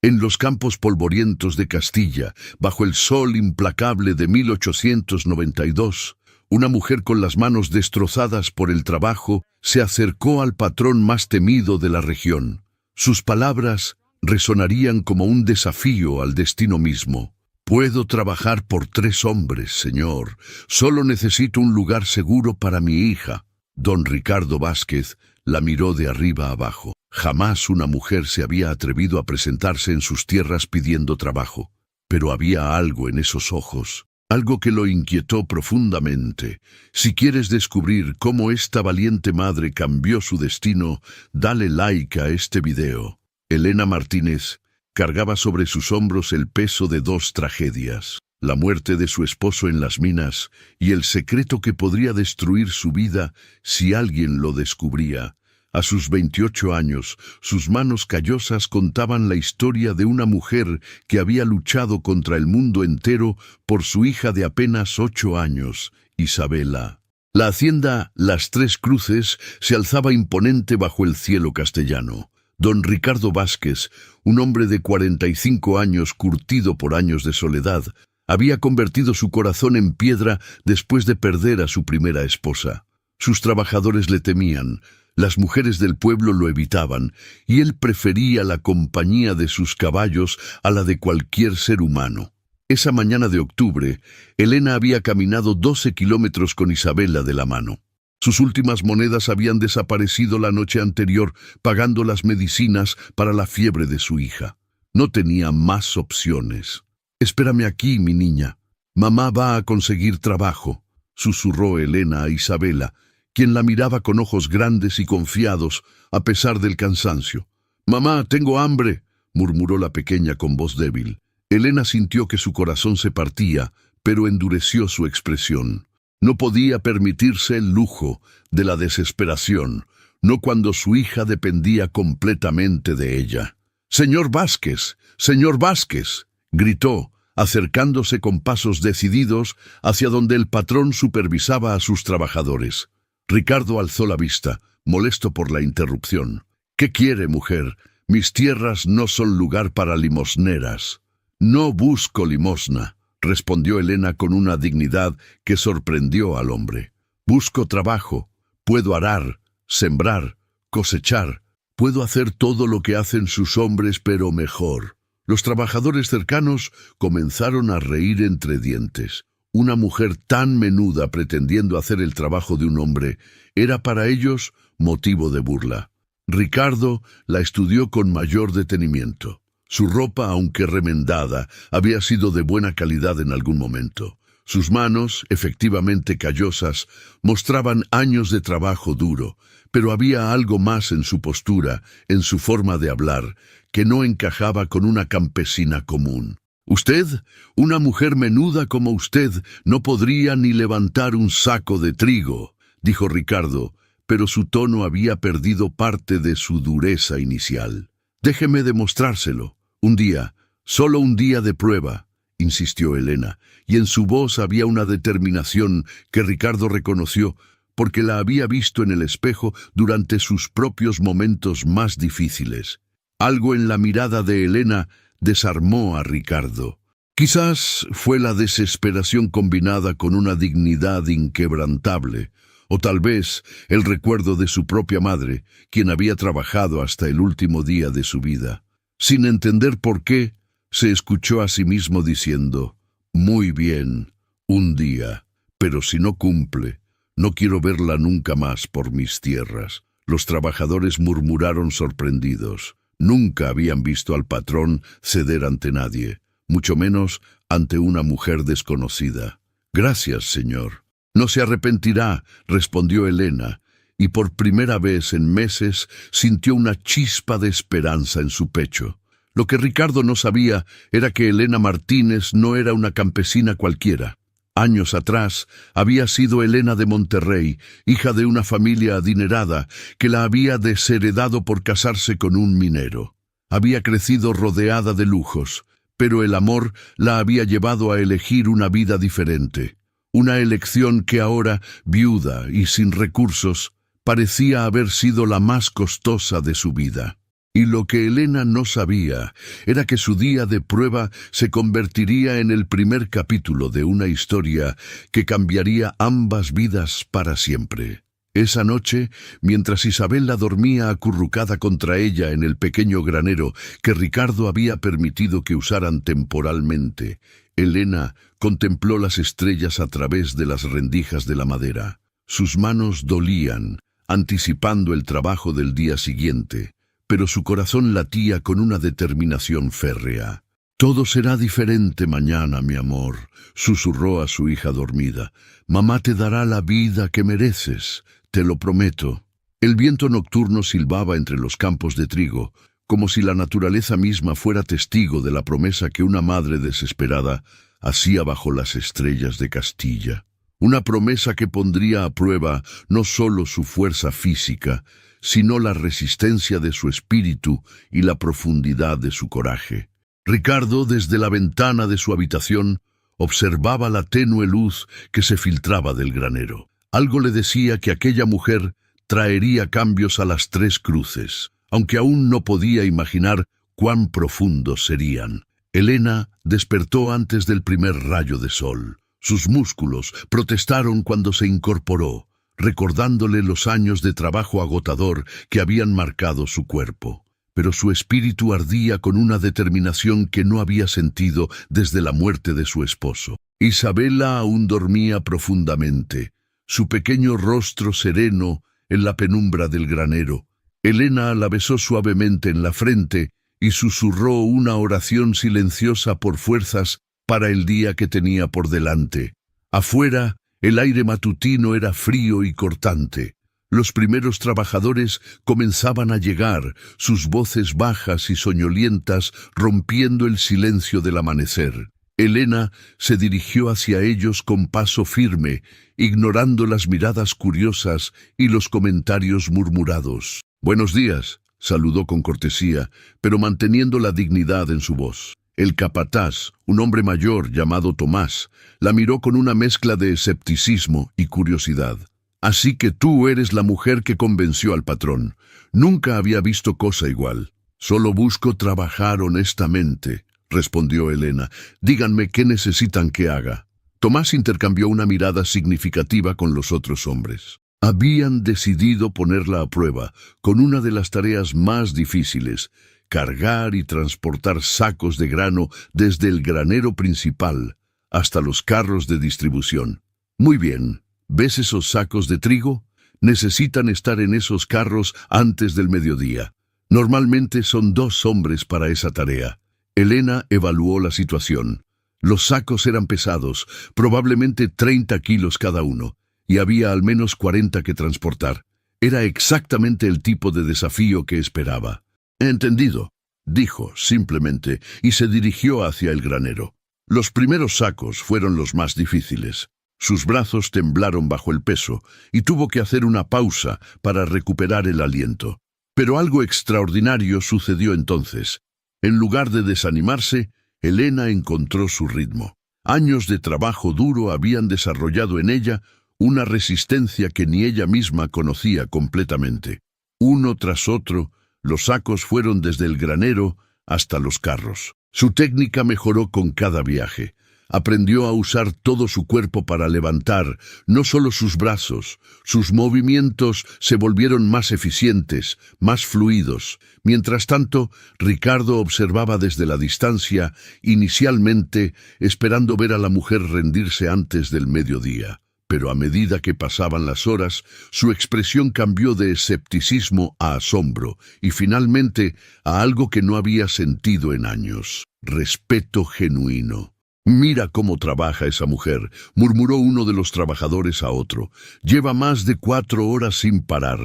En los campos polvorientos de Castilla, bajo el sol implacable de 1892, una mujer con las manos destrozadas por el trabajo se acercó al patrón más temido de la región. Sus palabras resonarían como un desafío al destino mismo. «Puedo trabajar por 3 hombres, señor. Solo necesito un lugar seguro para mi hija». Don Ricardo Vázquez la miró de arriba abajo. Jamás una mujer se había atrevido a presentarse en sus tierras pidiendo trabajo. Pero había algo en esos ojos, algo que lo inquietó profundamente. Si quieres descubrir cómo esta valiente madre cambió su destino, dale like a este video. Elena Martínez cargaba sobre sus hombros el peso de 2 tragedias: la muerte de su esposo en las minas y el secreto que podría destruir su vida si alguien lo descubría. A sus 28 años, sus manos callosas contaban la historia de una mujer que había luchado contra el mundo entero por su hija de apenas 8 años, Isabela. La hacienda Las Tres Cruces se alzaba imponente bajo el cielo castellano. Don Ricardo Vázquez, un hombre de 45 años curtido por años de soledad, había convertido su corazón en piedra después de perder a su primera esposa. Sus trabajadores le temían, las mujeres del pueblo lo evitaban, y él prefería la compañía de sus caballos a la de cualquier ser humano. Esa mañana de octubre, Elena había caminado 12 kilómetros con Isabela de la mano. Sus últimas monedas habían desaparecido la noche anterior, pagando las medicinas para la fiebre de su hija. No tenía más opciones. «Espérame aquí, mi niña. Mamá va a conseguir trabajo», susurró Elena a Isabela, quien la miraba con ojos grandes y confiados, a pesar del cansancio. «Mamá, tengo hambre», murmuró la pequeña con voz débil. Elena sintió que su corazón se partía, pero endureció su expresión. No podía permitirse el lujo de la desesperación, no cuando su hija dependía completamente de ella. «Señor Vázquez, señor Vázquez», gritó, acercándose con pasos decididos hacia donde el patrón supervisaba a sus trabajadores. Ricardo alzó la vista, molesto por la interrupción. «¿Qué quiere, mujer? Mis tierras no son lugar para limosneras». «No busco limosna», respondió Elena con una dignidad que sorprendió al hombre. «Busco trabajo. Puedo arar, sembrar, cosechar. Puedo hacer todo lo que hacen sus hombres, pero mejor». Los trabajadores cercanos comenzaron a reír entre dientes. Una mujer tan menuda pretendiendo hacer el trabajo de un hombre era para ellos motivo de burla. Ricardo la estudió con mayor detenimiento. Su ropa, aunque remendada, había sido de buena calidad en algún momento. Sus manos, efectivamente callosas, mostraban años de trabajo duro, pero había algo más en su postura, en su forma de hablar, que no encajaba con una campesina común. «Usted, una mujer menuda como usted, no podría ni levantar un saco de trigo», dijo Ricardo, pero su tono había perdido parte de su dureza inicial. «Déjeme demostrárselo. Un día, solo un día de prueba», insistió Elena, y en su voz había una determinación que Ricardo reconoció porque la había visto en el espejo durante sus propios momentos más difíciles. Algo en la mirada de Elena desarmó a Ricardo. Quizás fue la desesperación combinada con una dignidad inquebrantable, o tal vez el recuerdo de su propia madre, quien había trabajado hasta el último día de su vida. Sin entender por qué, se escuchó a sí mismo diciendo: «Muy bien, un día, pero si no cumple, no quiero verla nunca más por mis tierras». Los trabajadores murmuraron sorprendidos. Nunca habían visto al patrón ceder ante nadie, mucho menos ante una mujer desconocida. «Gracias, señor». «No se arrepentirá», respondió Elena, y por primera vez en meses sintió una chispa de esperanza en su pecho. Lo que Ricardo no sabía era que Elena Martínez no era una campesina cualquiera. Años atrás había sido Elena de Monterrey, hija de una familia adinerada que la había desheredado por casarse con un minero. Había crecido rodeada de lujos, pero el amor la había llevado a elegir una vida diferente. Una elección que ahora, viuda y sin recursos, parecía haber sido la más costosa de su vida. Y lo que Elena no sabía era que su día de prueba se convertiría en el primer capítulo de una historia que cambiaría ambas vidas para siempre. Esa noche, mientras Isabela dormía acurrucada contra ella en el pequeño granero que Ricardo había permitido que usaran temporalmente, Elena contempló las estrellas a través de las rendijas de la madera. Sus manos dolían, anticipando el trabajo del día siguiente, pero su corazón latía con una determinación férrea. «Todo será diferente mañana, mi amor», susurró a su hija dormida. «Mamá te dará la vida que mereces, te lo prometo». El viento nocturno silbaba entre los campos de trigo, como si la naturaleza misma fuera testigo de la promesa que una madre desesperada hacía bajo las estrellas de Castilla. Una promesa que pondría a prueba no solo su fuerza física, sino la resistencia de su espíritu y la profundidad de su coraje. Ricardo, desde la ventana de su habitación, observaba la tenue luz que se filtraba del granero. Algo le decía que aquella mujer traería cambios a las tres cruces, aunque aún no podía imaginar cuán profundos serían. Elena despertó antes del primer rayo de sol. Sus músculos protestaron cuando se incorporó, recordándole los años de trabajo agotador que habían marcado su cuerpo. Pero su espíritu ardía con una determinación que no había sentido desde la muerte de su esposo. Isabela aún dormía profundamente, su pequeño rostro sereno en la penumbra del granero. Elena la besó suavemente en la frente y susurró una oración silenciosa por fuerzas para el día que tenía por delante. Afuera, el aire matutino era frío y cortante. Los primeros trabajadores comenzaban a llegar, sus voces bajas y soñolientas rompiendo el silencio del amanecer. Elena se dirigió hacia ellos con paso firme, ignorando las miradas curiosas y los comentarios murmurados. «Buenos días», saludó con cortesía, pero manteniendo la dignidad en su voz. El capataz, un hombre mayor llamado Tomás, la miró con una mezcla de escepticismo y curiosidad. «Así que tú eres la mujer que convenció al patrón. Nunca había visto cosa igual». «Solo busco trabajar honestamente», respondió Elena. «Díganme qué necesitan que haga». Tomás intercambió una mirada significativa con los otros hombres. Habían decidido ponerla a prueba con una de las tareas más difíciles: cargar y transportar sacos de grano desde el granero principal hasta los carros de distribución. «Muy bien, ¿ves esos sacos de trigo? Necesitan estar en esos carros antes del mediodía. Normalmente son 2 hombres para esa tarea». Elena evaluó la situación. Los sacos eran pesados, probablemente 30 kilos cada uno, y había al menos 40 que transportar. Era exactamente el tipo de desafío que esperaba. «Entendido», dijo simplemente, y se dirigió hacia el granero. Los primeros sacos fueron los más difíciles. Sus brazos temblaron bajo el peso, y tuvo que hacer una pausa para recuperar el aliento. Pero algo extraordinario sucedió entonces. En lugar de desanimarse, Elena encontró su ritmo. Años de trabajo duro habían desarrollado en ella una resistencia que ni ella misma conocía completamente. Uno tras otro, los sacos fueron desde el granero hasta los carros. Su técnica mejoró con cada viaje. Aprendió a usar todo su cuerpo para levantar, no solo sus brazos. Sus movimientos se volvieron más eficientes, más fluidos. Mientras tanto, Ricardo observaba desde la distancia, inicialmente esperando ver a la mujer rendirse antes del mediodía. Pero a medida que pasaban las horas, su expresión cambió de escepticismo a asombro y finalmente a algo que no había sentido en años: respeto genuino. «Mira cómo trabaja esa mujer», murmuró uno de los trabajadores a otro. «Lleva más de 4 horas sin parar».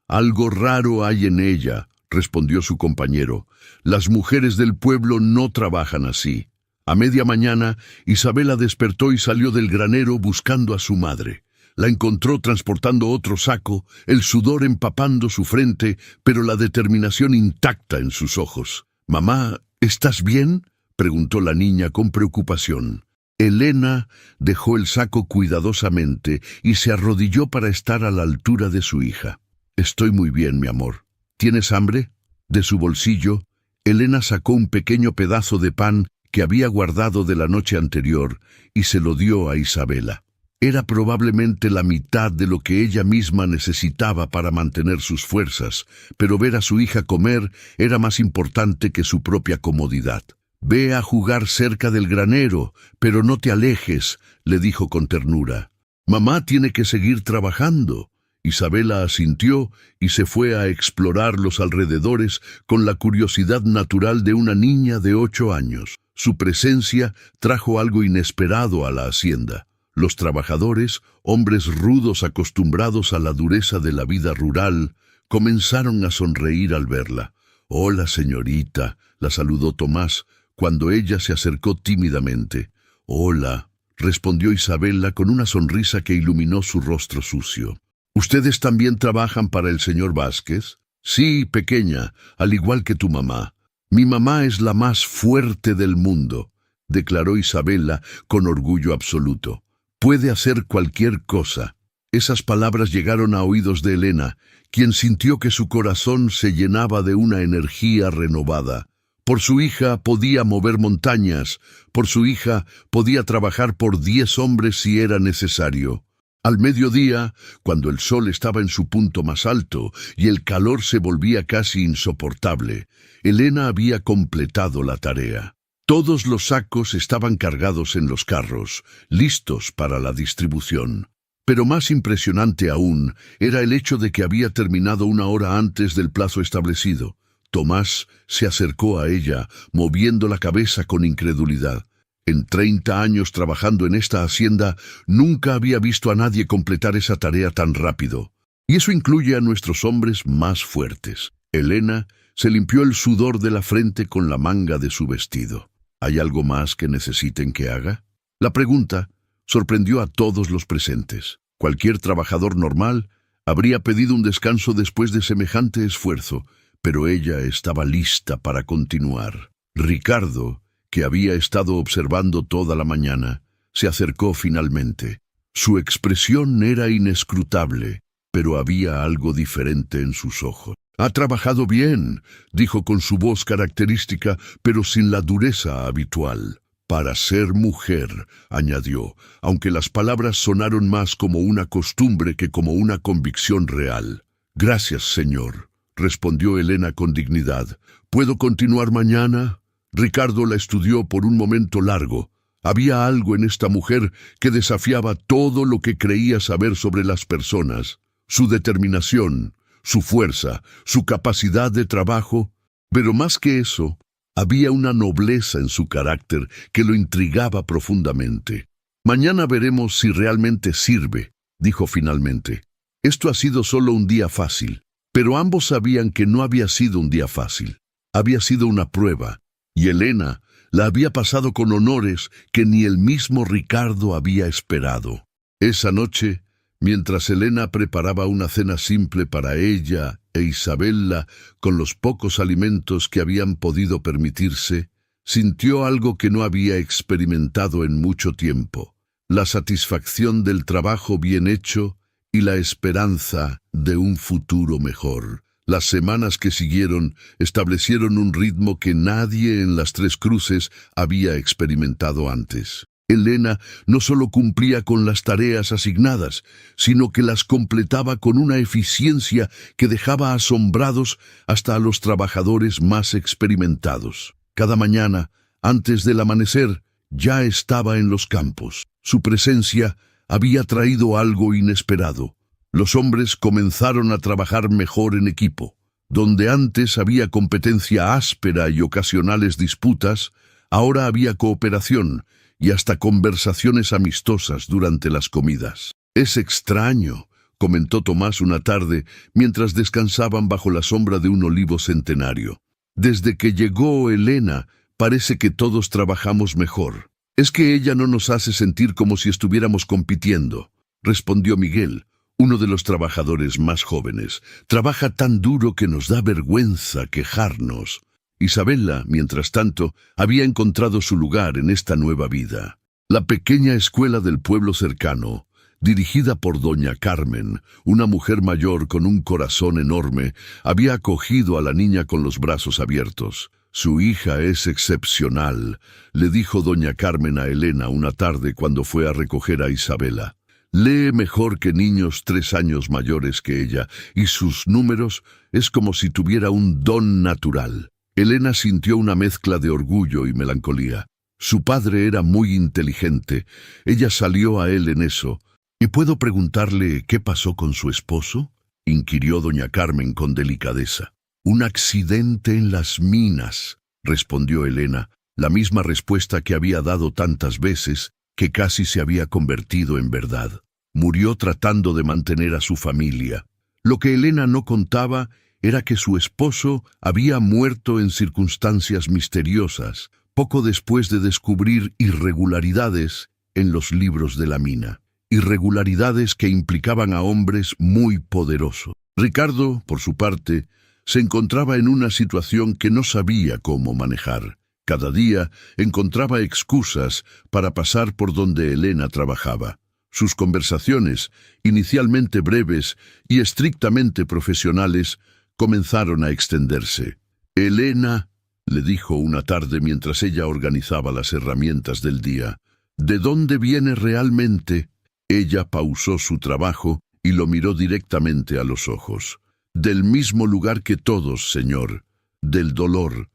«Algo raro hay en ella», respondió su compañero. «Las mujeres del pueblo no trabajan así». A media mañana, Isabela despertó y salió del granero buscando a su madre. La encontró transportando otro saco, el sudor empapando su frente, pero la determinación intacta en sus ojos. «Mamá, ¿estás bien?», preguntó la niña con preocupación. Elena dejó el saco cuidadosamente y se arrodilló para estar a la altura de su hija. «Estoy muy bien, mi amor. ¿Tienes hambre?». De su bolsillo, Elena sacó un pequeño pedazo de pan que había guardado de la noche anterior y se lo dio a Isabela. Era probablemente la mitad de lo que ella misma necesitaba para mantener sus fuerzas, pero ver a su hija comer era más importante que su propia comodidad. «Ve a jugar cerca del granero, pero no te alejes», le dijo con ternura. «Mamá tiene que seguir trabajando». Isabela asintió y se fue a explorar los alrededores con la curiosidad natural de una niña de 8 años. Su presencia trajo algo inesperado a la hacienda. Los trabajadores, hombres rudos acostumbrados a la dureza de la vida rural, comenzaron a sonreír al verla. «Hola, señorita», la saludó Tomás, cuando ella se acercó tímidamente. «Hola», respondió Isabela con una sonrisa que iluminó su rostro sucio. «¿Ustedes también trabajan para el señor Vázquez?» «Sí, pequeña, al igual que tu mamá. Mi mamá es la más fuerte del mundo», declaró Isabela con orgullo absoluto. «Puede hacer cualquier cosa». Esas palabras llegaron a oídos de Elena, quien sintió que su corazón se llenaba de una energía renovada. Por su hija podía mover montañas, por su hija podía trabajar por 10 hombres si era necesario. Al mediodía, cuando el sol estaba en su punto más alto y el calor se volvía casi insoportable, Elena había completado la tarea. Todos los sacos estaban cargados en los carros, listos para la distribución. Pero más impresionante aún era el hecho de que había terminado 1 hora antes del plazo establecido. Tomás se acercó a ella, moviendo la cabeza con incredulidad. En 30 años trabajando en esta hacienda, nunca había visto a nadie completar esa tarea tan rápido. Y eso incluye a nuestros hombres más fuertes. Elena se limpió el sudor de la frente con la manga de su vestido. ¿Hay algo más que necesiten que haga? La pregunta sorprendió a todos los presentes. Cualquier trabajador normal habría pedido un descanso después de semejante esfuerzo, pero ella estaba lista para continuar. Ricardo, que había estado observando toda la mañana, se acercó finalmente. Su expresión era inescrutable, pero había algo diferente en sus ojos. «Ha trabajado bien», dijo con su voz característica, pero sin la dureza habitual. «Para ser mujer», añadió, aunque las palabras sonaron más como una costumbre que como una convicción real. «Gracias, señor», respondió Elena con dignidad. «¿Puedo continuar mañana?» Ricardo la estudió por un momento largo. Había algo en esta mujer que desafiaba todo lo que creía saber sobre las personas. Su determinación, su fuerza, su capacidad de trabajo. Pero más que eso, había una nobleza en su carácter que lo intrigaba profundamente. «Mañana veremos si realmente sirve», dijo finalmente. Esto ha sido solo un día fácil, pero ambos sabían que no había sido un día fácil. Había sido una prueba. Y Elena la había pasado con honores que ni el mismo Ricardo había esperado. Esa noche, mientras Elena preparaba una cena simple para ella e Isabela con los pocos alimentos que habían podido permitirse, sintió algo que no había experimentado en mucho tiempo: la satisfacción del trabajo bien hecho y la esperanza de un futuro mejor. Las semanas que siguieron establecieron un ritmo que nadie en las Tres Cruces había experimentado antes. Elena no solo cumplía con las tareas asignadas, sino que las completaba con una eficiencia que dejaba asombrados hasta a los trabajadores más experimentados. Cada mañana, antes del amanecer, ya estaba en los campos. Su presencia había traído algo inesperado. Los hombres comenzaron a trabajar mejor en equipo. Donde antes había competencia áspera y ocasionales disputas, ahora había cooperación y hasta conversaciones amistosas durante las comidas. «Es extraño», comentó Tomás una tarde mientras descansaban bajo la sombra de un olivo centenario. «Desde que llegó Elena, parece que todos trabajamos mejor. Es que ella no nos hace sentir como si estuviéramos compitiendo», respondió Miguel, uno de los trabajadores más jóvenes. «Trabaja tan duro que nos da vergüenza quejarnos». Isabela, mientras tanto, había encontrado su lugar en esta nueva vida. La pequeña escuela del pueblo cercano, dirigida por doña Carmen, una mujer mayor con un corazón enorme, había acogido a la niña con los brazos abiertos. «Su hija es excepcional», le dijo doña Carmen a Elena una tarde cuando fue a recoger a Isabela. «Lee mejor que niños 3 años mayores que ella, y sus números es como si tuviera un don natural». Elena sintió una mezcla de orgullo y melancolía. Su padre era muy inteligente. Ella salió a él en eso. «¿Y puedo preguntarle qué pasó con su esposo?», inquirió doña Carmen con delicadeza. «Un accidente en las minas», respondió Elena, la misma respuesta que había dado tantas veces, que casi se había convertido en verdad. Murió tratando de mantener a su familia. Lo que Elena no contaba era que su esposo había muerto en circunstancias misteriosas, poco después de descubrir irregularidades en los libros de la mina. Irregularidades que implicaban a hombres muy poderosos. Ricardo, por su parte, se encontraba en una situación que no sabía cómo manejar. Cada día encontraba excusas para pasar por donde Elena trabajaba. Sus conversaciones, inicialmente breves y estrictamente profesionales, comenzaron a extenderse. «Elena», le dijo una tarde mientras ella organizaba las herramientas del día, «¿de dónde viene realmente?». Ella pausó su trabajo y lo miró directamente a los ojos. «Del mismo lugar que todos, señor, del dolor».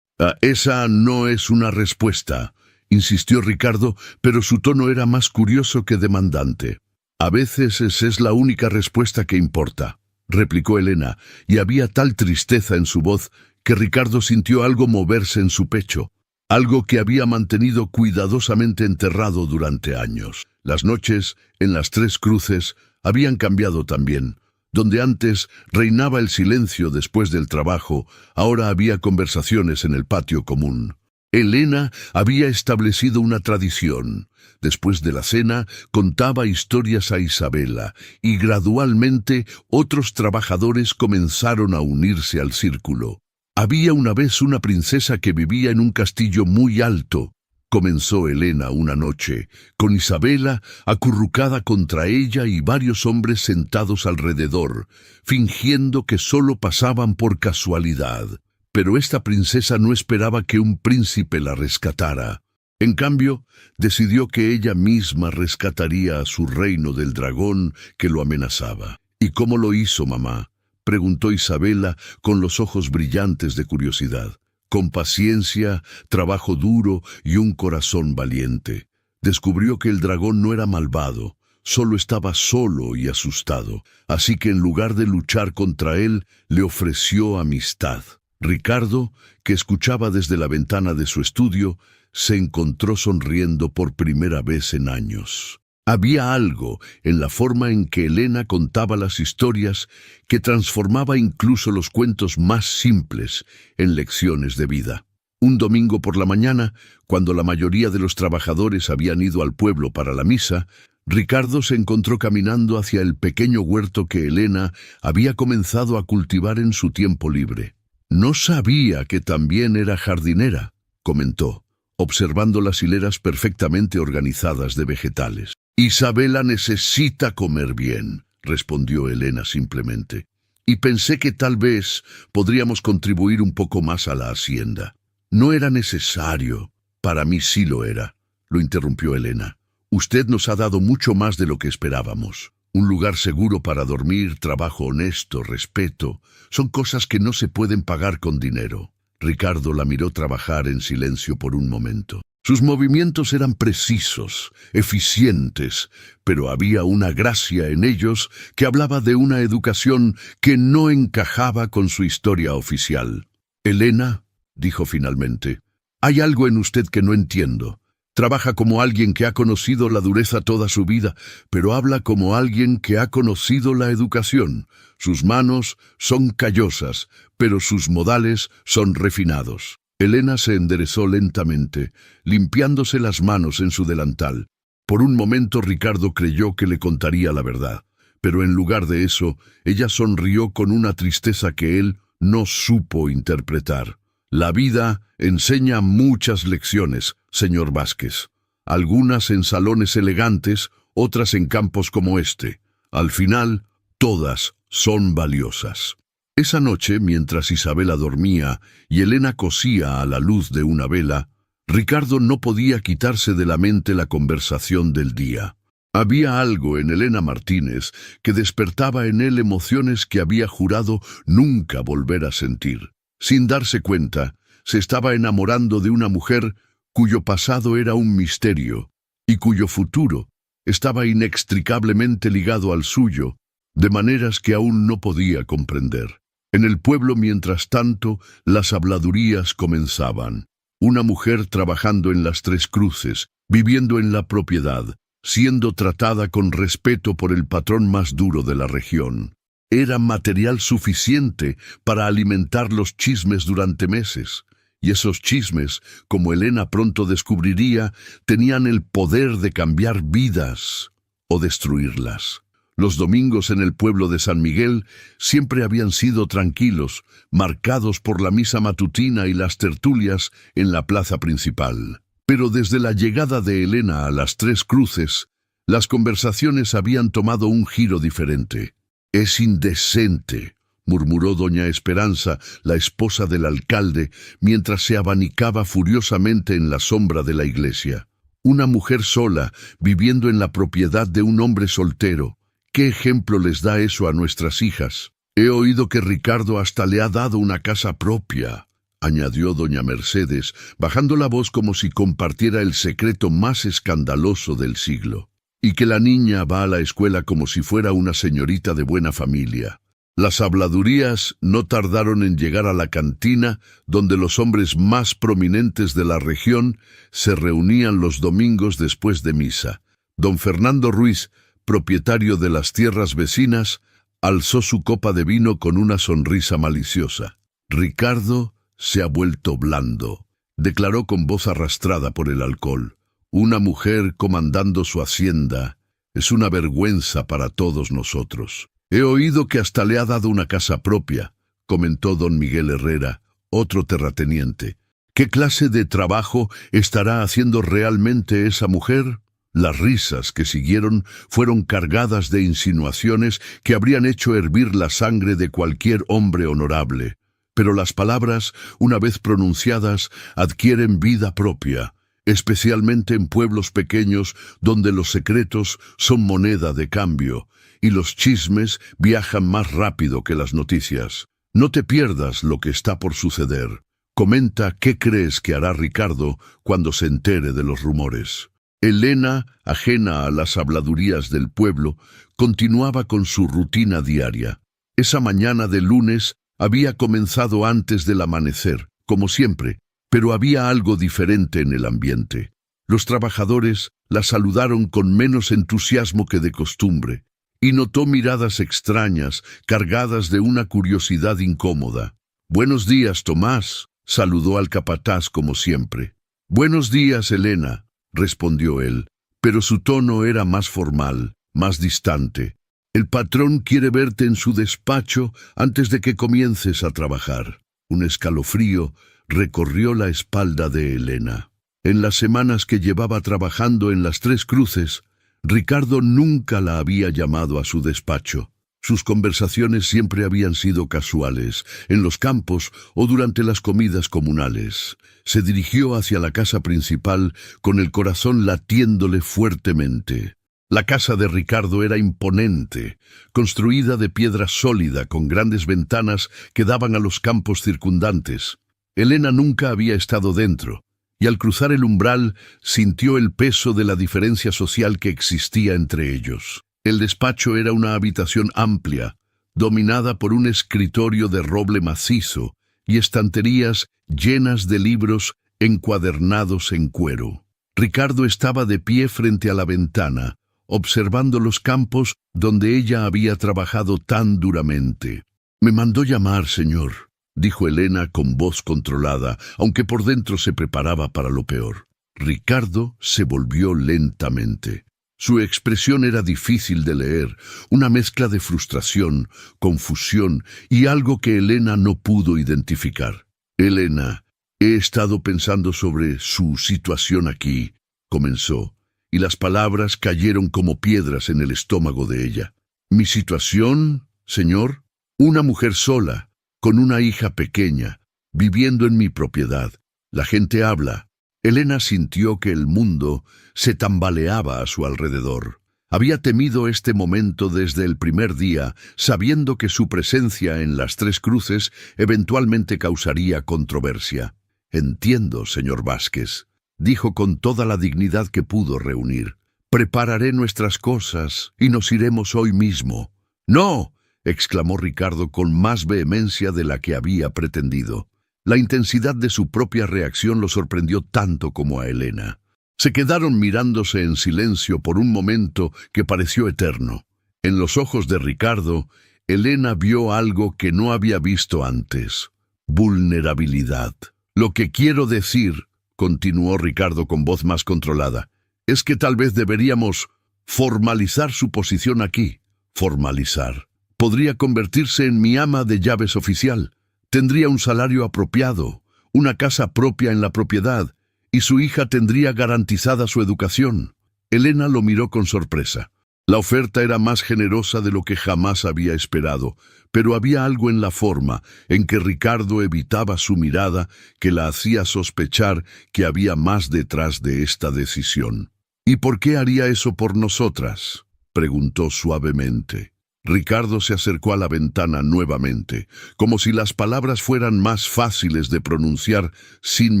«Esa no es una respuesta», insistió Ricardo, pero su tono era más curioso que demandante. «A veces esa es la única respuesta que importa», replicó Elena, y había tal tristeza en su voz que Ricardo sintió algo moverse en su pecho, algo que había mantenido cuidadosamente enterrado durante años. Las noches, en las Tres Cruces, habían cambiado también. Donde antes reinaba el silencio después del trabajo, ahora había conversaciones en el patio común. Elena había establecido una tradición. Después de la cena, contaba historias a Isabela, y gradualmente otros trabajadores comenzaron a unirse al círculo. «Había una vez una princesa que vivía en un castillo muy alto», comenzó Elena una noche, con Isabela acurrucada contra ella y varios hombres sentados alrededor, fingiendo que solo pasaban por casualidad. Pero esta princesa no esperaba que un príncipe la rescatara. En cambio, decidió que ella misma rescataría a su reino del dragón que lo amenazaba. «¿Y cómo lo hizo, mamá?», preguntó Isabela con los ojos brillantes de curiosidad. «Con paciencia, trabajo duro y un corazón valiente. Descubrió que el dragón no era malvado, solo estaba solo y asustado, así que en lugar de luchar contra él, le ofreció amistad». Ricardo, que escuchaba desde la ventana de su estudio, se encontró sonriendo por primera vez en años. Había algo en la forma en que Elena contaba las historias que transformaba incluso los cuentos más simples en lecciones de vida. Un domingo por la mañana, cuando la mayoría de los trabajadores habían ido al pueblo para la misa, Ricardo se encontró caminando hacia el pequeño huerto que Elena había comenzado a cultivar en su tiempo libre. «No sabía que también era jardinera», comentó, observando las hileras perfectamente organizadas de vegetales. «Isabela necesita comer bien», respondió Elena simplemente, «y pensé que tal vez podríamos contribuir un poco más a la hacienda». «No era necesario». «Para mí sí lo era», lo interrumpió Elena. «Usted nos ha dado mucho más de lo que esperábamos. Un lugar seguro para dormir, trabajo honesto, respeto, son cosas que no se pueden pagar con dinero». Ricardo la miró trabajar en silencio por un momento. Sus movimientos eran precisos, eficientes, pero había una gracia en ellos que hablaba de una educación que no encajaba con su historia oficial. «Elena», dijo finalmente, «hay algo en usted que no entiendo. Trabaja como alguien que ha conocido la dureza toda su vida, pero habla como alguien que ha conocido la educación. Sus manos son callosas, pero sus modales son refinados». Elena se enderezó lentamente, limpiándose las manos en su delantal. Por un momento Ricardo creyó que le contaría la verdad, pero en lugar de eso, ella sonrió con una tristeza que él no supo interpretar. «La vida enseña muchas lecciones, señor Vázquez. Algunas en salones elegantes, otras en campos como este. Al final, todas son valiosas. Esa noche, mientras Isabela dormía y Elena cosía a la luz de una vela, Ricardo no podía quitarse de la mente la conversación del día. Había algo en Elena Martínez que despertaba en él emociones que había jurado nunca volver a sentir. Sin darse cuenta, se estaba enamorando de una mujer cuyo pasado era un misterio y cuyo futuro estaba inextricablemente ligado al suyo, de maneras que aún no podía comprender. En el pueblo, mientras tanto, las habladurías comenzaban. Una mujer trabajando en las Tres Cruces, viviendo en la propiedad, siendo tratada con respeto por el patrón más duro de la región. Era material suficiente para alimentar los chismes durante meses. Y esos chismes, como Elena pronto descubriría, tenían el poder de cambiar vidas o destruirlas. Los domingos en el pueblo de San Miguel siempre habían sido tranquilos, marcados por la misa matutina y las tertulias en la plaza principal. Pero desde la llegada de Elena a las Tres Cruces, las conversaciones habían tomado un giro diferente. «Es indecente», murmuró doña Esperanza, la esposa del alcalde, mientras se abanicaba furiosamente en la sombra de la iglesia. «Una mujer sola, viviendo en la propiedad de un hombre soltero. ¿Qué ejemplo les da eso a nuestras hijas? He oído que Ricardo hasta le ha dado una casa propia», añadió doña Mercedes, bajando la voz como si compartiera el secreto más escandaloso del siglo. «Y que la niña va a la escuela como si fuera una señorita de buena familia». Las habladurías no tardaron en llegar a la cantina, donde los hombres más prominentes de la región se reunían los domingos después de misa. Don Fernando Ruiz, propietario de las tierras vecinas, alzó su copa de vino con una sonrisa maliciosa. «Ricardo se ha vuelto blando», declaró con voz arrastrada por el alcohol. «Una mujer comandando su hacienda es una vergüenza para todos nosotros». «He oído que hasta le ha dado una casa propia», comentó don Miguel Herrera, otro terrateniente. «¿Qué clase de trabajo estará haciendo realmente esa mujer?» Las risas que siguieron fueron cargadas de insinuaciones que habrían hecho hervir la sangre de cualquier hombre honorable. Pero las palabras, una vez pronunciadas, adquieren vida propia, especialmente en pueblos pequeños donde los secretos son moneda de cambio y los chismes viajan más rápido que las noticias. No te pierdas lo que está por suceder. Comenta qué crees que hará Ricardo cuando se entere de los rumores. Elena, ajena a las habladurías del pueblo, continuaba con su rutina diaria. Esa mañana de lunes había comenzado antes del amanecer, como siempre, pero había algo diferente en el ambiente. Los trabajadores la saludaron con menos entusiasmo que de costumbre, y notó miradas extrañas, cargadas de una curiosidad incómoda. «Buenos días, Tomás», saludó al capataz como siempre. «Buenos días, Elena», respondió él, pero su tono era más formal, más distante. «El patrón quiere verte en su despacho antes de que comiences a trabajar». Un escalofrío recorrió la espalda de Elena. En las semanas que llevaba trabajando en las Tres Cruces, Ricardo nunca la había llamado a su despacho. Sus conversaciones siempre habían sido casuales, en los campos o durante las comidas comunales. Se dirigió hacia la casa principal con el corazón latiéndole fuertemente. La casa de Ricardo era imponente, construida de piedra sólida con grandes ventanas que daban a los campos circundantes. Elena nunca había estado dentro, y al cruzar el umbral sintió el peso de la diferencia social que existía entre ellos. El despacho era una habitación amplia, dominada por un escritorio de roble macizo y estanterías llenas de libros encuadernados en cuero. Ricardo estaba de pie frente a la ventana, observando los campos donde ella había trabajado tan duramente. «Me mandó llamar, señor», dijo Elena con voz controlada, aunque por dentro se preparaba para lo peor. Ricardo se volvió lentamente. Su expresión era difícil de leer, una mezcla de frustración, confusión y algo que Elena no pudo identificar. «Elena, he estado pensando sobre su situación aquí», comenzó, y las palabras cayeron como piedras en el estómago de ella. «Mi situación, señor, una mujer sola, con una hija pequeña, viviendo en mi propiedad. La gente habla». Elena sintió que el mundo se tambaleaba a su alrededor. Había temido este momento desde el primer día, sabiendo que su presencia en las Tres Cruces eventualmente causaría controversia. «Entiendo, señor Vázquez», dijo con toda la dignidad que pudo reunir. «Prepararé nuestras cosas y nos iremos hoy mismo». «¡No!», exclamó Ricardo con más vehemencia de la que había pretendido. La intensidad de su propia reacción lo sorprendió tanto como a Elena. Se quedaron mirándose en silencio por un momento que pareció eterno. En los ojos de Ricardo, Elena vio algo que no había visto antes: vulnerabilidad. «Lo que quiero decir», continuó Ricardo con voz más controlada, «es que tal vez deberíamos formalizar su posición aquí». «Formalizar». «Podría convertirse en mi ama de llaves oficial. Tendría un salario apropiado, una casa propia en la propiedad, y su hija tendría garantizada su educación». Elena lo miró con sorpresa. La oferta era más generosa de lo que jamás había esperado, pero había algo en la forma en que Ricardo evitaba su mirada que la hacía sospechar que había más detrás de esta decisión. «¿Y por qué haría eso por nosotras?», preguntó suavemente. Ricardo se acercó a la ventana nuevamente, como si las palabras fueran más fáciles de pronunciar sin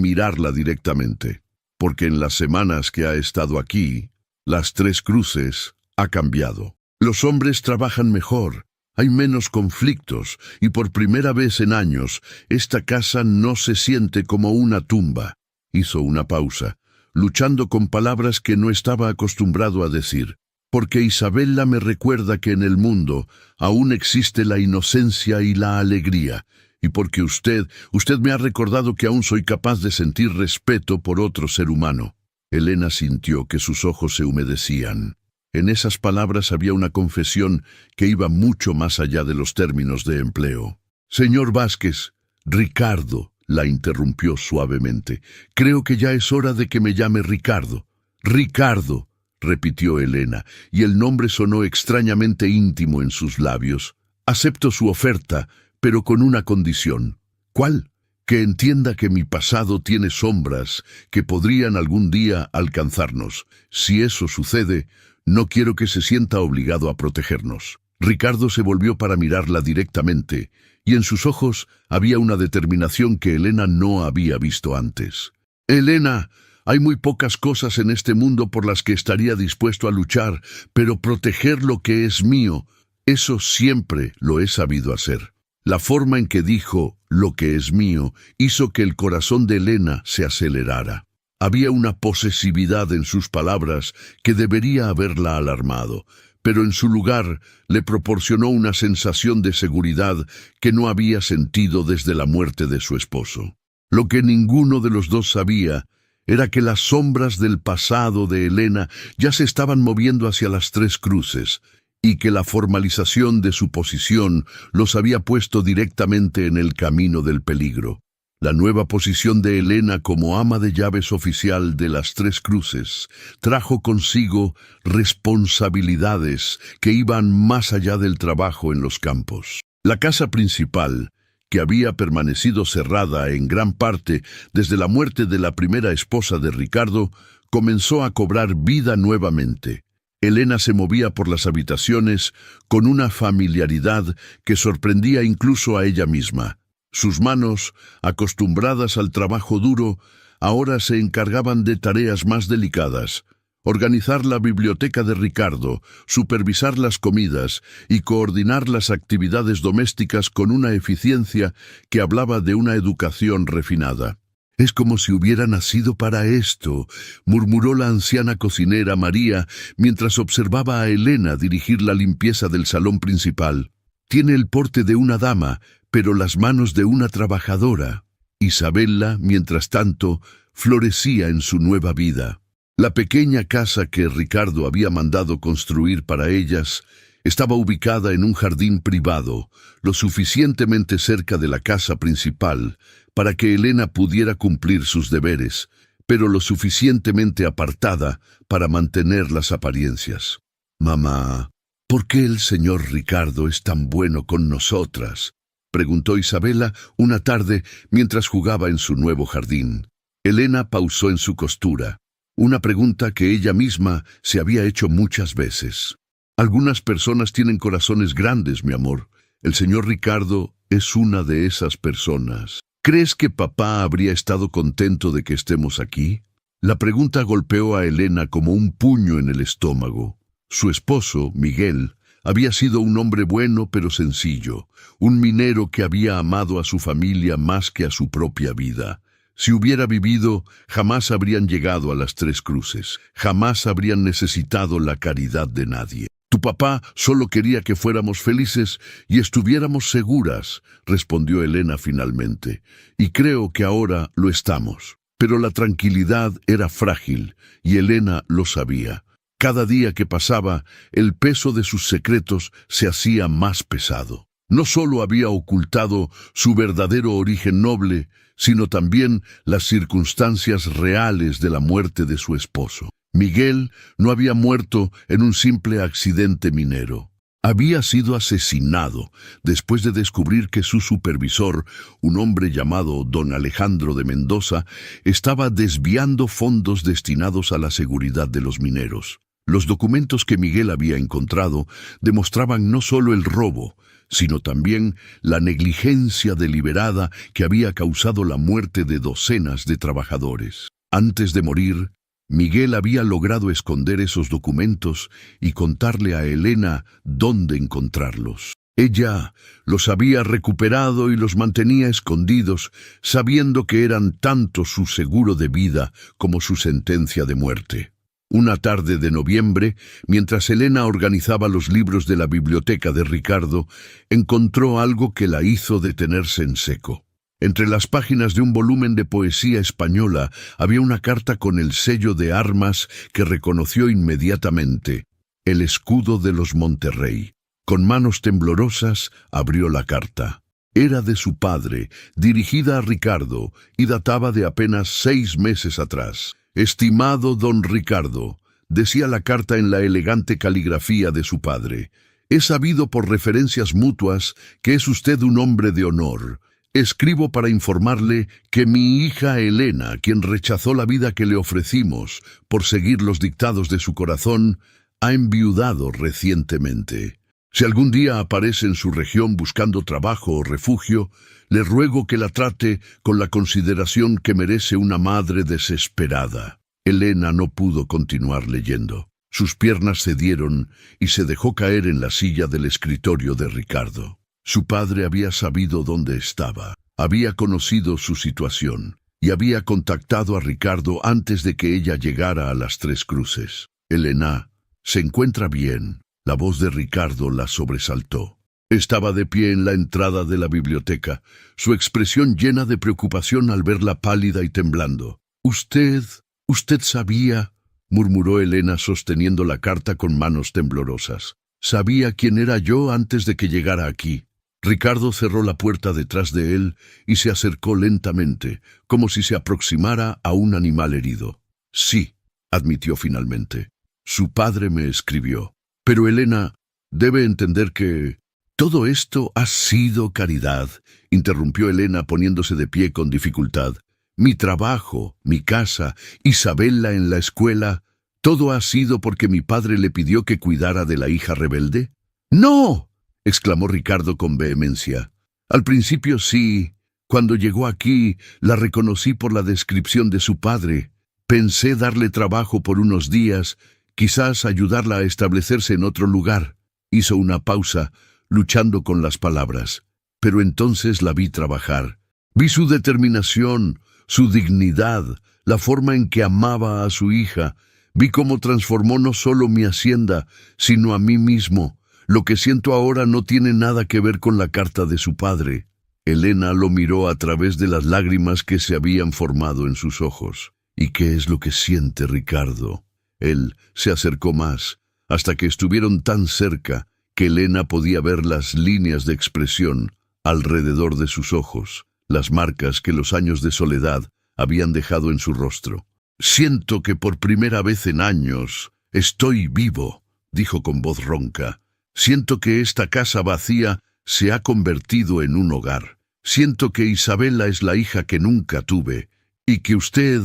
mirarla directamente. «Porque en las semanas que ha estado aquí, las Tres Cruces ha cambiado. Los hombres trabajan mejor, hay menos conflictos, y por primera vez en años, esta casa no se siente como una tumba». Hizo una pausa, luchando con palabras que no estaba acostumbrado a decir. «Porque Isabella me recuerda que en el mundo aún existe la inocencia y la alegría, y porque usted me ha recordado que aún soy capaz de sentir respeto por otro ser humano». Elena sintió que sus ojos se humedecían. En esas palabras había una confesión que iba mucho más allá de los términos de empleo. «Señor Vázquez», Ricardo la interrumpió suavemente, «creo que ya es hora de que me llame Ricardo». «Ricardo», repitió Elena, y el nombre sonó extrañamente íntimo en sus labios. «Acepto su oferta, pero con una condición». «¿Cuál?». «Que entienda que mi pasado tiene sombras que podrían algún día alcanzarnos. Si eso sucede, no quiero que se sienta obligado a protegernos». Ricardo se volvió para mirarla directamente, y en sus ojos había una determinación que Elena no había visto antes. «Elena, hay muy pocas cosas en este mundo por las que estaría dispuesto a luchar, pero proteger lo que es mío, eso siempre lo he sabido hacer». La forma en que dijo «lo que es mío» hizo que el corazón de Elena se acelerara. Había una posesividad en sus palabras que debería haberla alarmado, pero en su lugar le proporcionó una sensación de seguridad que no había sentido desde la muerte de su esposo. Lo que ninguno de los dos sabía era que las sombras del pasado de Elena ya se estaban moviendo hacia las Tres Cruces, y que la formalización de su posición los había puesto directamente en el camino del peligro. La nueva posición de Elena como ama de llaves oficial de las Tres Cruces trajo consigo responsabilidades que iban más allá del trabajo en los campos. La casa principal, que había permanecido cerrada en gran parte desde la muerte de la primera esposa de Ricardo, comenzó a cobrar vida nuevamente. Elena se movía por las habitaciones con una familiaridad que sorprendía incluso a ella misma. Sus manos, acostumbradas al trabajo duro, ahora se encargaban de tareas más delicadas: organizar la biblioteca de Ricardo, supervisar las comidas y coordinar las actividades domésticas con una eficiencia que hablaba de una educación refinada. «Es como si hubiera nacido para esto», murmuró la anciana cocinera María mientras observaba a Elena dirigir la limpieza del salón principal. «Tiene el porte de una dama, pero las manos de una trabajadora». Isabella, mientras tanto, florecía en su nueva vida. La pequeña casa que Ricardo había mandado construir para ellas estaba ubicada en un jardín privado, lo suficientemente cerca de la casa principal para que Elena pudiera cumplir sus deberes, pero lo suficientemente apartada para mantener las apariencias. «Mamá, ¿por qué el señor Ricardo es tan bueno con nosotras?», preguntó Isabela una tarde mientras jugaba en su nuevo jardín. Elena pausó en su costura, una pregunta que ella misma se había hecho muchas veces. «Algunas personas tienen corazones grandes, mi amor. El señor Ricardo es una de esas personas. ¿Crees que papá habría estado contento de que estemos aquí?». La pregunta golpeó a Elena como un puño en el estómago. Su esposo, Miguel, había sido un hombre bueno pero sencillo, un minero que había amado a su familia más que a su propia vida. Si hubiera vivido, jamás habrían llegado a las Tres Cruces, jamás habrían necesitado la caridad de nadie. «Tu papá solo quería que fuéramos felices y estuviéramos seguras», respondió Elena finalmente, «y creo que ahora lo estamos». Pero la tranquilidad era frágil, y Elena lo sabía. Cada día que pasaba, el peso de sus secretos se hacía más pesado. No solo había ocultado su verdadero origen noble, sino también las circunstancias reales de la muerte de su esposo. Miguel no había muerto en un simple accidente minero. Había sido asesinado después de descubrir que su supervisor, un hombre llamado don Alejandro de Mendoza, estaba desviando fondos destinados a la seguridad de los mineros. Los documentos que Miguel había encontrado demostraban no solo el robo, sino también la negligencia deliberada que había causado la muerte de docenas de trabajadores. Antes de morir, Miguel había logrado esconder esos documentos y contarle a Elena dónde encontrarlos. Ella los había recuperado y los mantenía escondidos, sabiendo que eran tanto su seguro de vida como su sentencia de muerte. Una tarde de noviembre, mientras Elena organizaba los libros de la biblioteca de Ricardo, encontró algo que la hizo detenerse en seco. Entre las páginas de un volumen de poesía española había una carta con el sello de armas que reconoció inmediatamente: el escudo de los Monterrey. Con manos temblorosas abrió la carta. Era de su padre, dirigida a Ricardo, y databa de apenas 6 meses atrás. «Estimado don Ricardo», decía la carta en la elegante caligrafía de su padre, «he sabido por referencias mutuas que es usted un hombre de honor. Escribo para informarle que mi hija Elena, quien rechazó la vida que le ofrecimos por seguir los dictados de su corazón, ha enviudado recientemente. Si algún día aparece en su región buscando trabajo o refugio, le ruego que la trate con la consideración que merece una madre desesperada». Elena no pudo continuar leyendo. Sus piernas cedieron y se dejó caer en la silla del escritorio de Ricardo. Su padre había sabido dónde estaba, había conocido su situación y había contactado a Ricardo antes de que ella llegara a las Tres Cruces. «Elena, ¿se encuentra bien?». La voz de Ricardo la sobresaltó. Estaba de pie en la entrada de la biblioteca, su expresión llena de preocupación al verla pálida y temblando. «Usted sabía», murmuró Elena sosteniendo la carta con manos temblorosas. «Sabía quién era yo antes de que llegara aquí». Ricardo cerró la puerta detrás de él y se acercó lentamente, como si se aproximara a un animal herido. «Sí», admitió finalmente. «Su padre me escribió. Pero Elena debe entender que...». «Todo esto ha sido caridad», interrumpió Elena poniéndose de pie con dificultad. «Mi trabajo, mi casa, Isabela en la escuela, ¿todo ha sido porque mi padre le pidió que cuidara de la hija rebelde?». «¡No!», exclamó Ricardo con vehemencia. «Al principio sí. Cuando llegó aquí, la reconocí por la descripción de su padre. Pensé darle trabajo por unos días, quizás ayudarla a establecerse en otro lugar». Hizo una pausa, luchando con las palabras. «Pero entonces la vi trabajar. Vi su determinación, su dignidad, la forma en que amaba a su hija. Vi cómo transformó no solo mi hacienda, sino a mí mismo. Lo que siento ahora no tiene nada que ver con la carta de su padre». Elena lo miró a través de las lágrimas que se habían formado en sus ojos. «¿Y qué es lo que siente Ricardo?». Él se acercó más, hasta que estuvieron tan cerca que Elena podía ver las líneas de expresión alrededor de sus ojos, las marcas que los años de soledad habían dejado en su rostro. Siento que por primera vez en años estoy vivo, dijo con voz ronca. Siento que esta casa vacía se ha convertido en un hogar. Siento que Isabela es la hija que nunca tuve, y que usted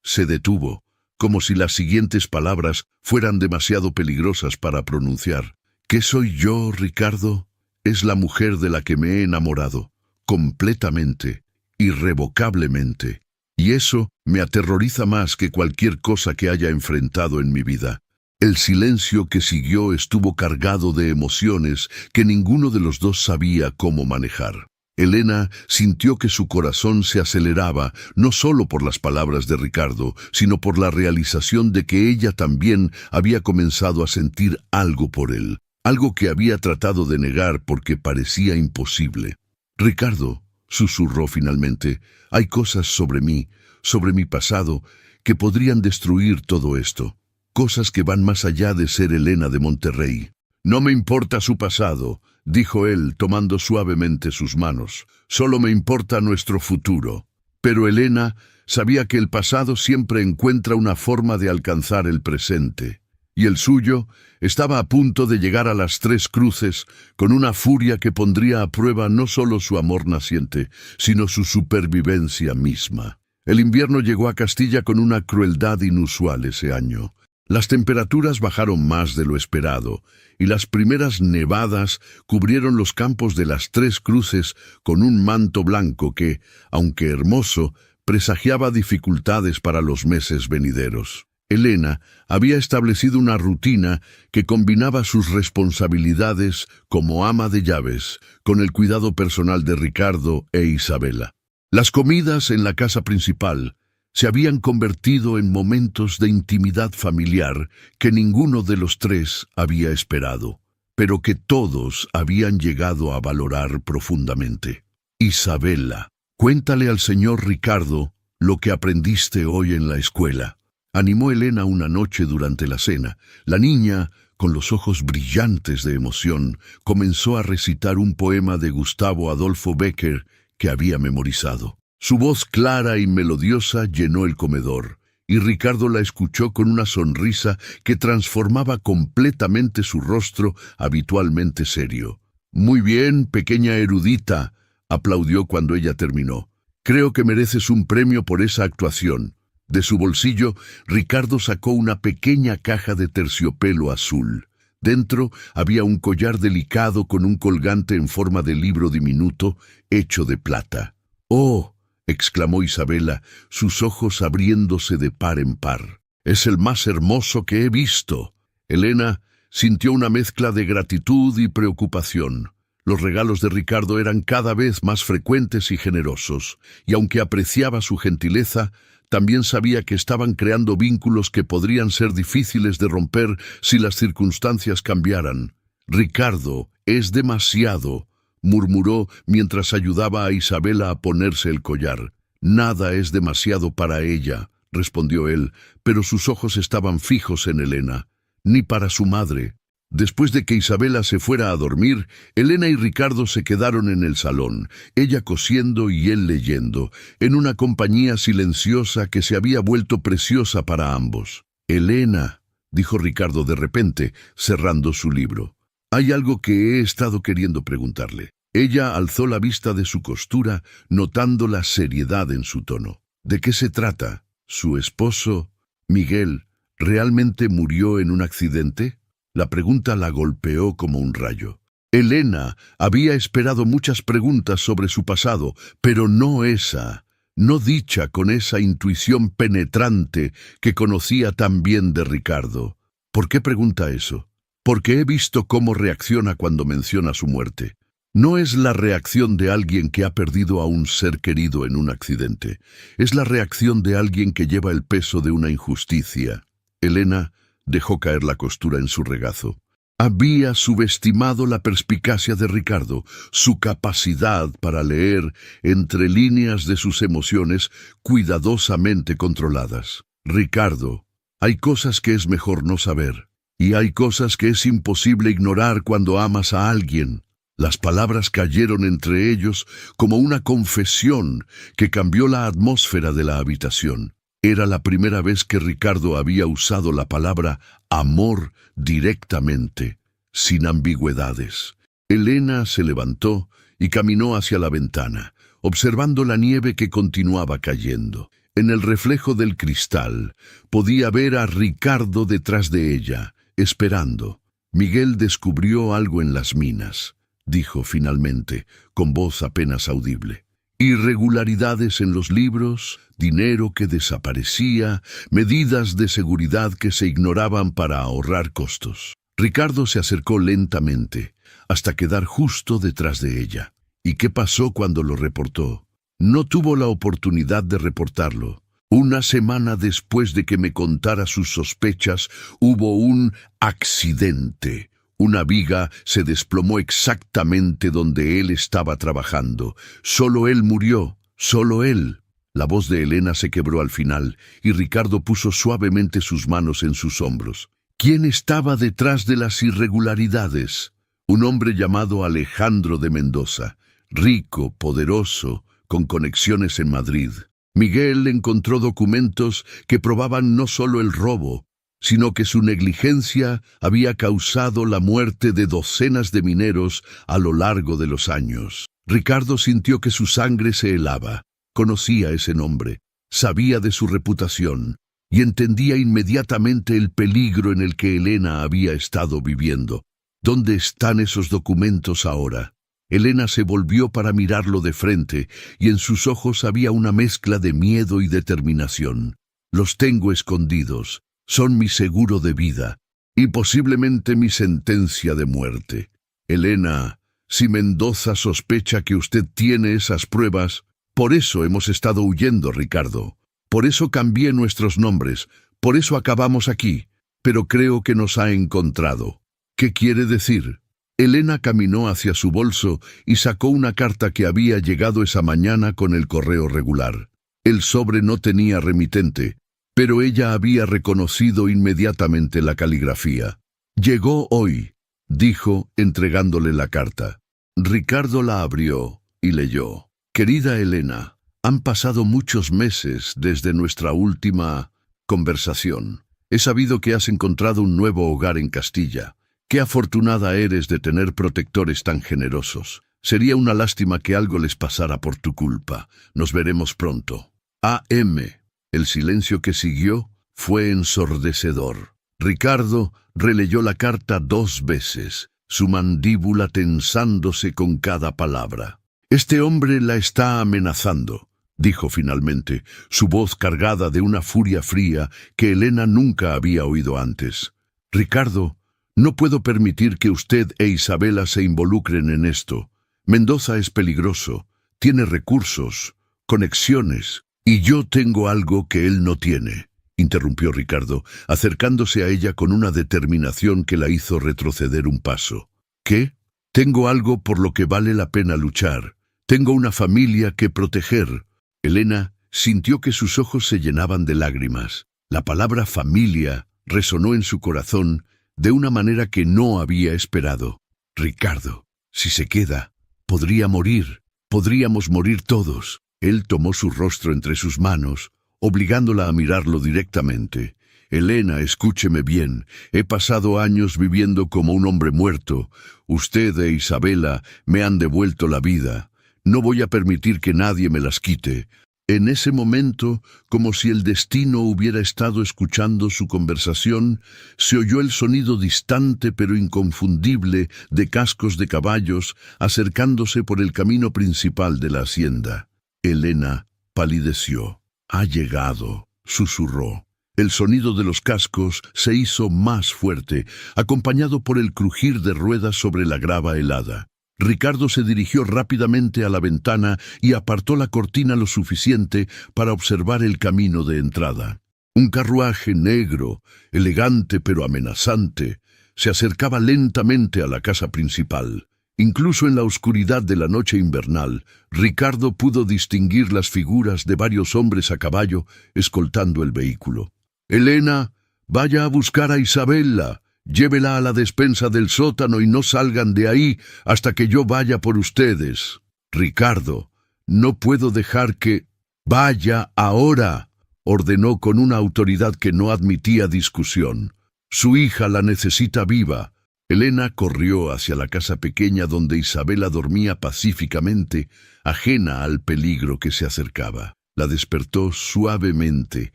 se detuvo, como si las siguientes palabras fueran demasiado peligrosas para pronunciar. ¿Qué soy yo, Ricardo? Es la mujer de la que me he enamorado, completamente, irrevocablemente. Y eso me aterroriza más que cualquier cosa que haya enfrentado en mi vida. El silencio que siguió estuvo cargado de emociones que ninguno de los dos sabía cómo manejar. Elena sintió que su corazón se aceleraba, no solo por las palabras de Ricardo, sino por la realización de que ella también había comenzado a sentir algo por él, algo que había tratado de negar porque parecía imposible. «Ricardo», susurró finalmente, «hay cosas sobre mí, sobre mi pasado, que podrían destruir todo esto. Cosas que van más allá de ser Elena de Monterrey». «No me importa su pasado», dijo él, tomando suavemente sus manos. «Solo me importa nuestro futuro». Pero Elena sabía que el pasado siempre encuentra una forma de alcanzar el presente. Y el suyo estaba a punto de llegar a las Tres Cruces con una furia que pondría a prueba no solo su amor naciente, sino su supervivencia misma. El invierno llegó a Castilla con una crueldad inusual ese año. Las temperaturas bajaron más de lo esperado, y las primeras nevadas cubrieron los campos de las Tres Cruces con un manto blanco que, aunque hermoso, presagiaba dificultades para los meses venideros. Elena había establecido una rutina que combinaba sus responsabilidades como ama de llaves con el cuidado personal de Ricardo e Isabela. Las comidas en la casa principal se habían convertido en momentos de intimidad familiar que ninguno de los tres había esperado, pero que todos habían llegado a valorar profundamente. «Isabela, cuéntale al señor Ricardo lo que aprendiste hoy en la escuela», animó Elena una noche durante la cena. La niña, con los ojos brillantes de emoción, comenzó a recitar un poema de Gustavo Adolfo Bécquer que había memorizado. Su voz clara y melodiosa llenó el comedor, y Ricardo la escuchó con una sonrisa que transformaba completamente su rostro habitualmente serio. «Muy bien, pequeña erudita», aplaudió cuando ella terminó. «Creo que mereces un premio por esa actuación». De su bolsillo, Ricardo sacó una pequeña caja de terciopelo azul. Dentro había un collar delicado con un colgante en forma de libro diminuto hecho de plata. «¡Oh!», exclamó Isabela, sus ojos abriéndose de par en par. «Es el más hermoso que he visto». Elena sintió una mezcla de gratitud y preocupación. Los regalos de Ricardo eran cada vez más frecuentes y generosos, y aunque apreciaba su gentileza, también sabía que estaban creando vínculos que podrían ser difíciles de romper si las circunstancias cambiaran. «Ricardo, es demasiado», murmuró mientras ayudaba a Isabela a ponerse el collar. «Nada es demasiado para ella», respondió él, pero sus ojos estaban fijos en Elena. «Ni para su madre». Después de que Isabela se fuera a dormir, Elena y Ricardo se quedaron en el salón, ella cosiendo y él leyendo, en una compañía silenciosa que se había vuelto preciosa para ambos. «Elena», dijo Ricardo de repente, cerrando su libro, «hay algo que he estado queriendo preguntarle». Ella alzó la vista de su costura, notando la seriedad en su tono. «¿De qué se trata? ¿Su esposo, Miguel, realmente murió en un accidente?» La pregunta la golpeó como un rayo. Elena había esperado muchas preguntas sobre su pasado, pero no esa, no dicha con esa intuición penetrante que conocía tan bien de Ricardo. ¿Por qué pregunta eso? Porque he visto cómo reacciona cuando menciona su muerte. No es la reacción de alguien que ha perdido a un ser querido en un accidente. Es la reacción de alguien que lleva el peso de una injusticia. Elena dejó caer la costura en su regazo. Había subestimado la perspicacia de Ricardo, su capacidad para leer entre líneas de sus emociones cuidadosamente controladas. «Ricardo, hay cosas que es mejor no saber, y hay cosas que es imposible ignorar cuando amas a alguien». Las palabras cayeron entre ellos como una confesión que cambió la atmósfera de la habitación. Era la primera vez que Ricardo había usado la palabra amor directamente, sin ambigüedades. Elena se levantó y caminó hacia la ventana, observando la nieve que continuaba cayendo. En el reflejo del cristal podía ver a Ricardo detrás de ella, esperando. Miguel descubrió algo en las minas, dijo finalmente, con voz apenas audible. Irregularidades en los libros, dinero que desaparecía, medidas de seguridad que se ignoraban para ahorrar costos. Ricardo se acercó lentamente, hasta quedar justo detrás de ella. ¿Y qué pasó cuando lo reportó? No tuvo la oportunidad de reportarlo. Una semana después de que me contara sus sospechas, hubo un accidente. Una viga se desplomó exactamente donde él estaba trabajando. Solo él murió, solo él. La voz de Elena se quebró al final, y Ricardo puso suavemente sus manos en sus hombros. ¿Quién estaba detrás de las irregularidades? Un hombre llamado Alejandro de Mendoza, rico, poderoso, con conexiones en Madrid. Miguel encontró documentos que probaban no solo el robo, sino que su negligencia había causado la muerte de docenas de mineros a lo largo de los años. Ricardo sintió que su sangre se helaba. Conocía ese nombre, sabía de su reputación y entendía inmediatamente el peligro en el que Elena había estado viviendo. ¿Dónde están esos documentos ahora? Elena se volvió para mirarlo de frente, y en sus ojos había una mezcla de miedo y determinación. Los tengo escondidos, son mi seguro de vida, y posiblemente mi sentencia de muerte. Elena, si Mendoza sospecha que usted tiene esas pruebas, por eso hemos estado huyendo, Ricardo. Por eso cambié nuestros nombres, por eso acabamos aquí, pero creo que nos ha encontrado. ¿Qué quiere decir? Elena caminó hacia su bolso y sacó una carta que había llegado esa mañana con el correo regular. El sobre no tenía remitente, pero ella había reconocido inmediatamente la caligrafía. Llegó hoy, dijo, entregándole la carta. Ricardo la abrió y leyó. Querida Elena, han pasado muchos meses desde nuestra última conversación. He sabido que has encontrado un nuevo hogar en Castilla. Qué afortunada eres de tener protectores tan generosos. Sería una lástima que algo les pasara por tu culpa. Nos veremos pronto. A.M. El silencio que siguió fue ensordecedor. Ricardo releyó la carta 2 veces, su mandíbula tensándose con cada palabra. Este hombre la está amenazando, dijo finalmente, su voz cargada de una furia fría que Elena nunca había oído antes. Ricardo, no puedo permitir que usted e Isabela se involucren en esto. Mendoza es peligroso, tiene recursos, conexiones, y yo tengo algo que él no tiene, interrumpió Ricardo, acercándose a ella con una determinación que la hizo retroceder un paso. ¿Qué? Tengo algo por lo que vale la pena luchar. Tengo una familia que proteger. Elena sintió que sus ojos se llenaban de lágrimas. La palabra familia resonó en su corazón de una manera que no había esperado. Ricardo, si se queda, podría morir. Podríamos morir todos. Él tomó su rostro entre sus manos, obligándola a mirarlo directamente. Elena, escúcheme bien. He pasado años viviendo como un hombre muerto. Usted e Isabela me han devuelto la vida. No voy a permitir que nadie me las quite. En ese momento, como si el destino hubiera estado escuchando su conversación, se oyó el sonido distante pero inconfundible de cascos de caballos acercándose por el camino principal de la hacienda. Elena palideció. «Ha llegado», susurró. El sonido de los cascos se hizo más fuerte, acompañado por el crujir de ruedas sobre la grava helada. Ricardo se dirigió rápidamente a la ventana y apartó la cortina lo suficiente para observar el camino de entrada. Un carruaje negro, elegante pero amenazante, se acercaba lentamente a la casa principal. Incluso en la oscuridad de la noche invernal, Ricardo pudo distinguir las figuras de varios hombres a caballo escoltando el vehículo. «Elena, vaya a buscar a Isabela. Llévela a la despensa del sótano y no salgan de ahí hasta que yo vaya por ustedes. Ricardo, no puedo dejar que... Vaya ahora», ordenó con una autoridad que no admitía discusión. Su hija la necesita viva. Elena corrió hacia la casa pequeña donde Isabela dormía pacíficamente, ajena al peligro que se acercaba. La despertó suavemente,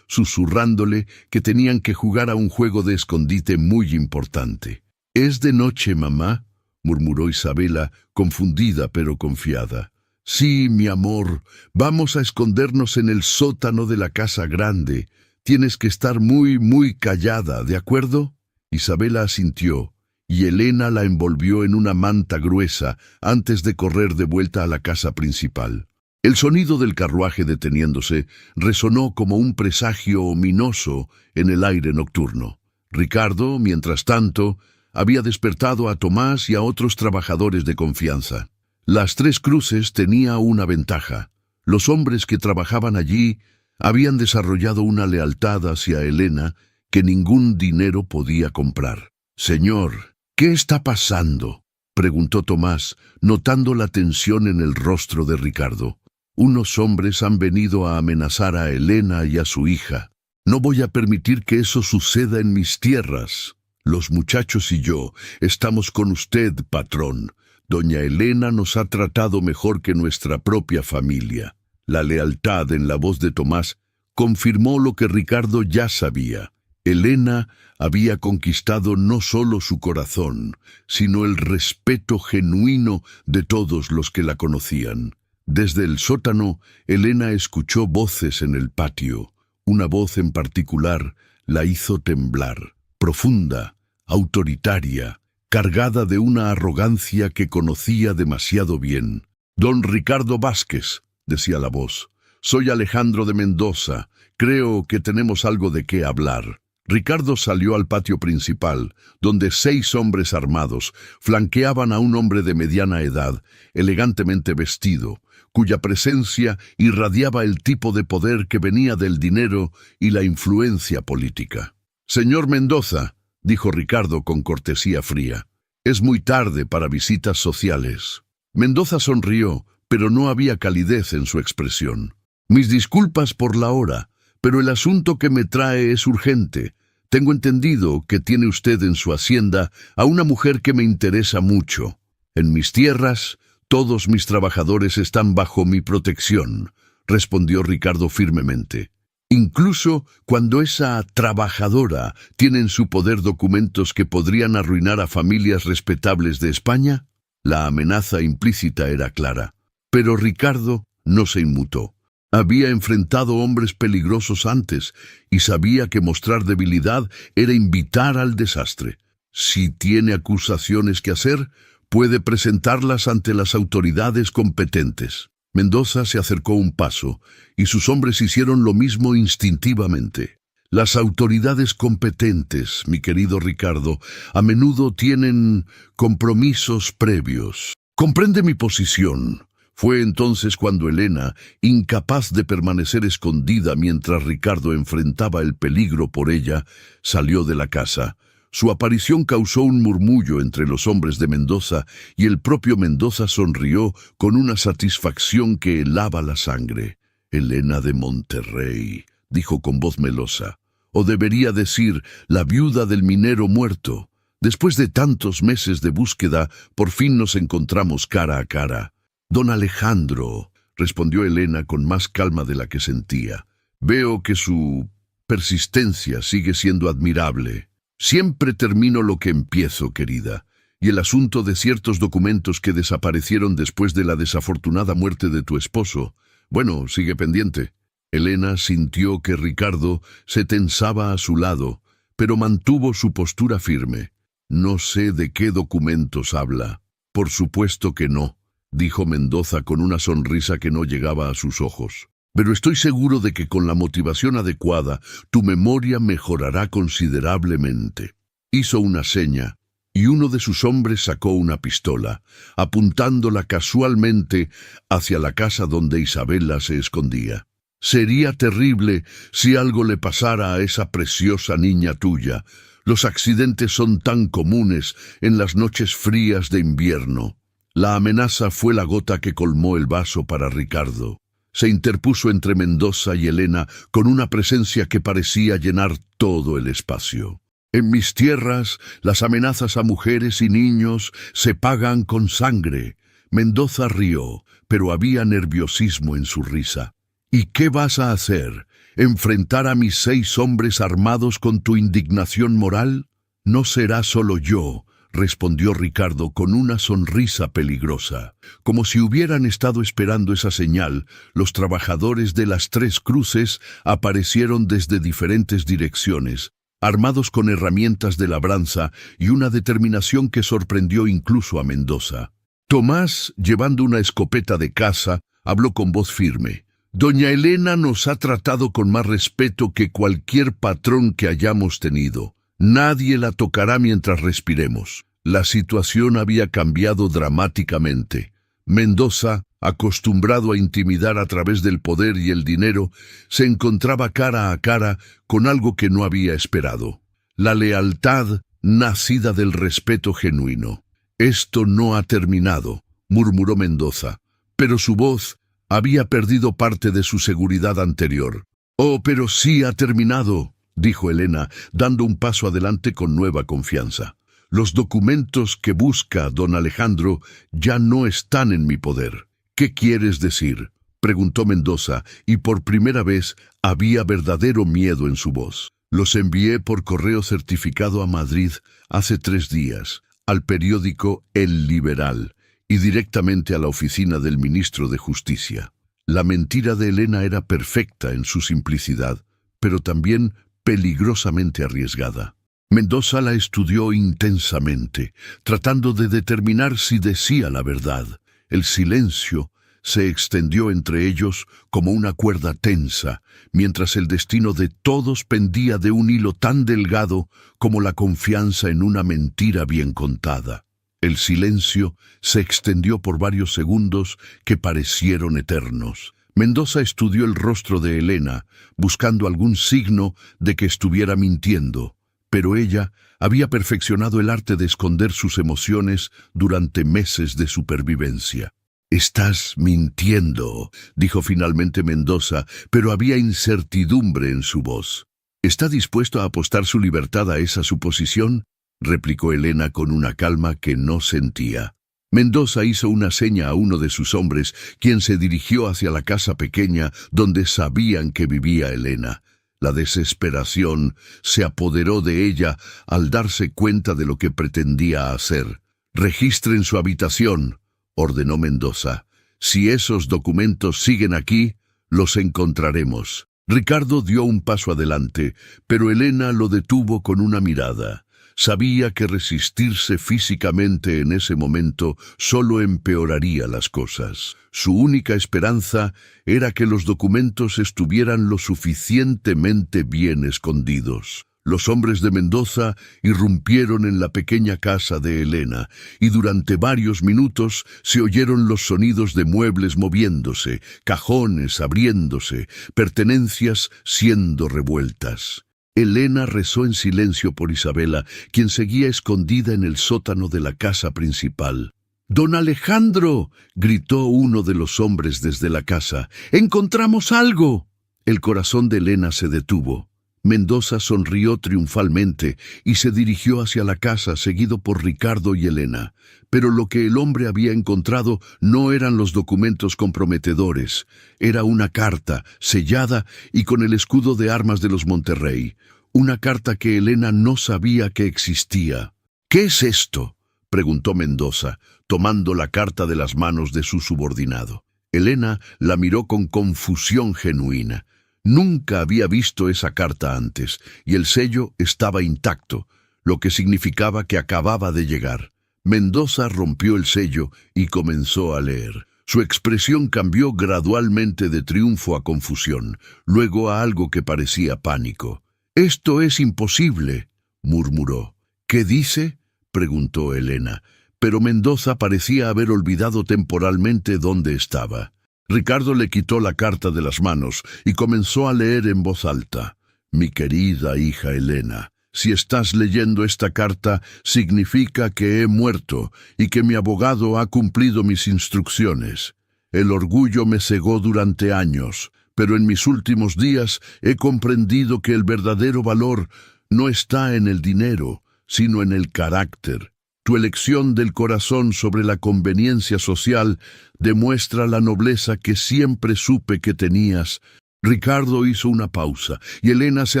susurrándole que tenían que jugar a un juego de escondite muy importante. «¿Es de noche, mamá?», murmuró Isabela, confundida pero confiada. «Sí, mi amor, vamos a escondernos en el sótano de la casa grande. Tienes que estar muy callada, ¿de acuerdo?». Isabela asintió, y Elena la envolvió en una manta gruesa antes de correr de vuelta a la casa principal. El sonido del carruaje deteniéndose resonó como un presagio ominoso en el aire nocturno. Ricardo, mientras tanto, había despertado a Tomás y a otros trabajadores de confianza. Las Tres Cruces tenía una ventaja. Los hombres que trabajaban allí habían desarrollado una lealtad hacia Elena que ningún dinero podía comprar. «Señor, ¿qué está pasando?», preguntó Tomás, notando la tensión en el rostro de Ricardo. «Unos hombres han venido a amenazar a Elena y a su hija. No voy a permitir que eso suceda en mis tierras. Los muchachos y yo estamos con usted, patrón. Doña Elena nos ha tratado mejor que nuestra propia familia». La lealtad en la voz de Tomás confirmó lo que Ricardo ya sabía. Elena había conquistado no solo su corazón, sino el respeto genuino de todos los que la conocían. Desde el sótano, Elena escuchó voces en el patio. Una voz en particular la hizo temblar, profunda, autoritaria, cargada de una arrogancia que conocía demasiado bien. «Don Ricardo Vázquez», decía la voz, «soy Alejandro de Mendoza. Creo que tenemos algo de qué hablar». Ricardo salió al patio principal, donde 6 hombres armados flanqueaban a un hombre de mediana edad, elegantemente vestido, cuya presencia irradiaba el tipo de poder que venía del dinero y la influencia política. «Señor Mendoza», dijo Ricardo con cortesía fría, «es muy tarde para visitas sociales». Mendoza sonrió, pero no había calidez en su expresión. «Mis disculpas por la hora, pero el asunto que me trae es urgente. Tengo entendido que tiene usted en su hacienda a una mujer que me interesa mucho. En mis tierras, todos mis trabajadores están bajo mi protección», respondió Ricardo firmemente. «Incluso cuando esa trabajadora tiene en su poder documentos que podrían arruinar a familias respetables de España». La amenaza implícita era clara, pero Ricardo no se inmutó. Había enfrentado hombres peligrosos antes y sabía que mostrar debilidad era invitar al desastre. Si tiene acusaciones que hacer, puede presentarlas ante las autoridades competentes. Mendoza se acercó un paso y sus hombres hicieron lo mismo instintivamente. Las autoridades competentes, mi querido Ricardo, a menudo tienen compromisos previos. Comprende mi posición. Fue entonces cuando Elena, incapaz de permanecer escondida mientras Ricardo enfrentaba el peligro por ella, salió de la casa. Su aparición causó un murmullo entre los hombres de Mendoza y el propio Mendoza sonrió con una satisfacción que helaba la sangre. «Elena de Monterrey», dijo con voz melosa, «o debería decir la viuda del minero muerto. Después de tantos meses de búsqueda, por fin nos encontramos cara a cara». «Don Alejandro», respondió Elena con más calma de la que sentía, «veo que su persistencia sigue siendo admirable. Siempre termino lo que empiezo, querida, y el asunto de ciertos documentos que desaparecieron después de la desafortunada muerte de tu esposo, bueno, sigue pendiente». Elena sintió que Ricardo se tensaba a su lado, pero mantuvo su postura firme. «No sé de qué documentos habla». «Por supuesto que no», dijo Mendoza con una sonrisa que no llegaba a sus ojos. «Pero estoy seguro de que con la motivación adecuada tu memoria mejorará considerablemente». Hizo una seña, y uno de sus hombres sacó una pistola, apuntándola casualmente hacia la casa donde Isabela se escondía. «Sería terrible si algo le pasara a esa preciosa niña tuya. Los accidentes son tan comunes en las noches frías de invierno». La amenaza fue la gota que colmó el vaso para Ricardo. se interpuso entre Mendoza y Elena con una presencia que parecía llenar todo el espacio. En mis tierras, las amenazas a mujeres y niños se pagan con sangre. Mendoza rió, pero había nerviosismo en su risa. ¿Y qué vas a hacer? ¿Enfrentar a mis 6 hombres armados con tu indignación moral? No será solo yo, respondió Ricardo con una sonrisa peligrosa. Como si hubieran estado esperando esa señal, los trabajadores de las 3 cruces aparecieron desde diferentes direcciones, armados con herramientas de labranza y una determinación que sorprendió incluso a Mendoza. Tomás, llevando una escopeta de caza, habló con voz firme. Doña Elena nos ha tratado con más respeto que cualquier patrón que hayamos tenido. Nadie la tocará mientras respiremos. La situación había cambiado dramáticamente. Mendoza, acostumbrado a intimidar a través del poder y el dinero, se encontraba cara a cara con algo que no había esperado. La lealtad nacida del respeto genuino. Esto no ha terminado, murmuró Mendoza, pero su voz había perdido parte de su seguridad anterior. Oh, pero sí ha terminado, dijo Elena, dando un paso adelante con nueva confianza. Los documentos que busca don Alejandro ya no están en mi poder. ¿Qué quieres decir?, preguntó Mendoza, y por primera vez había verdadero miedo en su voz. Los envié por correo certificado a Madrid hace 3 días, al periódico El Liberal, y directamente a la oficina del ministro de Justicia. La mentira de Elena era perfecta en su simplicidad, pero también peligrosamente arriesgada. Mendoza la estudió intensamente, tratando de determinar si decía la verdad. El silencio se extendió entre ellos como una cuerda tensa, mientras el destino de todos pendía de un hilo tan delgado como la confianza en una mentira bien contada. El silencio se extendió por varios segundos que parecieron eternos. Mendoza estudió el rostro de Elena, buscando algún signo de que estuviera mintiendo, pero ella había perfeccionado el arte de esconder sus emociones durante meses de supervivencia. «Estás mintiendo», dijo finalmente Mendoza, pero había incertidumbre en su voz. «¿Está dispuesto a apostar su libertad a esa suposición?», replicó Elena con una calma que no sentía. Mendoza hizo una seña a uno de sus hombres, quien se dirigió hacia la casa pequeña donde sabían que vivía Elena. La desesperación se apoderó de ella al darse cuenta de lo que pretendía hacer. «Registren su habitación», ordenó Mendoza. «Si esos documentos siguen aquí, los encontraremos». Ricardo dio un paso adelante, pero Elena lo detuvo con una mirada. Sabía que resistirse físicamente en ese momento solo empeoraría las cosas. Su única esperanza era que los documentos estuvieran lo suficientemente bien escondidos. Los hombres de Mendoza irrumpieron en la pequeña casa de Elena, y durante varios minutos se oyeron los sonidos de muebles moviéndose, cajones abriéndose, pertenencias siendo revueltas. Elena rezó en silencio por Isabela, quien seguía escondida en el sótano de la casa principal. «¡Don Alejandro!», gritó uno de los hombres desde la casa. «¡Encontramos algo!». El corazón de Elena se detuvo. Mendoza sonrió triunfalmente y se dirigió hacia la casa, seguido por Ricardo y Elena. Pero lo que el hombre había encontrado no eran los documentos comprometedores. Era una carta, sellada y con el escudo de armas de los Monterrey. Una carta que Elena no sabía que existía. «¿Qué es esto?», preguntó Mendoza, tomando la carta de las manos de su subordinado. Elena la miró con confusión genuina. Nunca había visto esa carta antes, y el sello estaba intacto, lo que significaba que acababa de llegar. Mendoza rompió el sello y comenzó a leer. Su expresión cambió gradualmente de triunfo a confusión, luego a algo que parecía pánico. «Esto es imposible», murmuró. «¿Qué dice?», preguntó Elena, pero Mendoza parecía haber olvidado temporalmente dónde estaba. Ricardo le quitó la carta de las manos y comenzó a leer en voz alta. «Mi querida hija Elena, si estás leyendo esta carta, significa que he muerto y que mi abogado ha cumplido mis instrucciones. El orgullo me cegó durante años, pero en mis últimos días he comprendido que el verdadero valor no está en el dinero, sino en el carácter. Tu elección del corazón sobre la conveniencia social demuestra la nobleza que siempre supe que tenías. Ricardo hizo una pausa y Elena se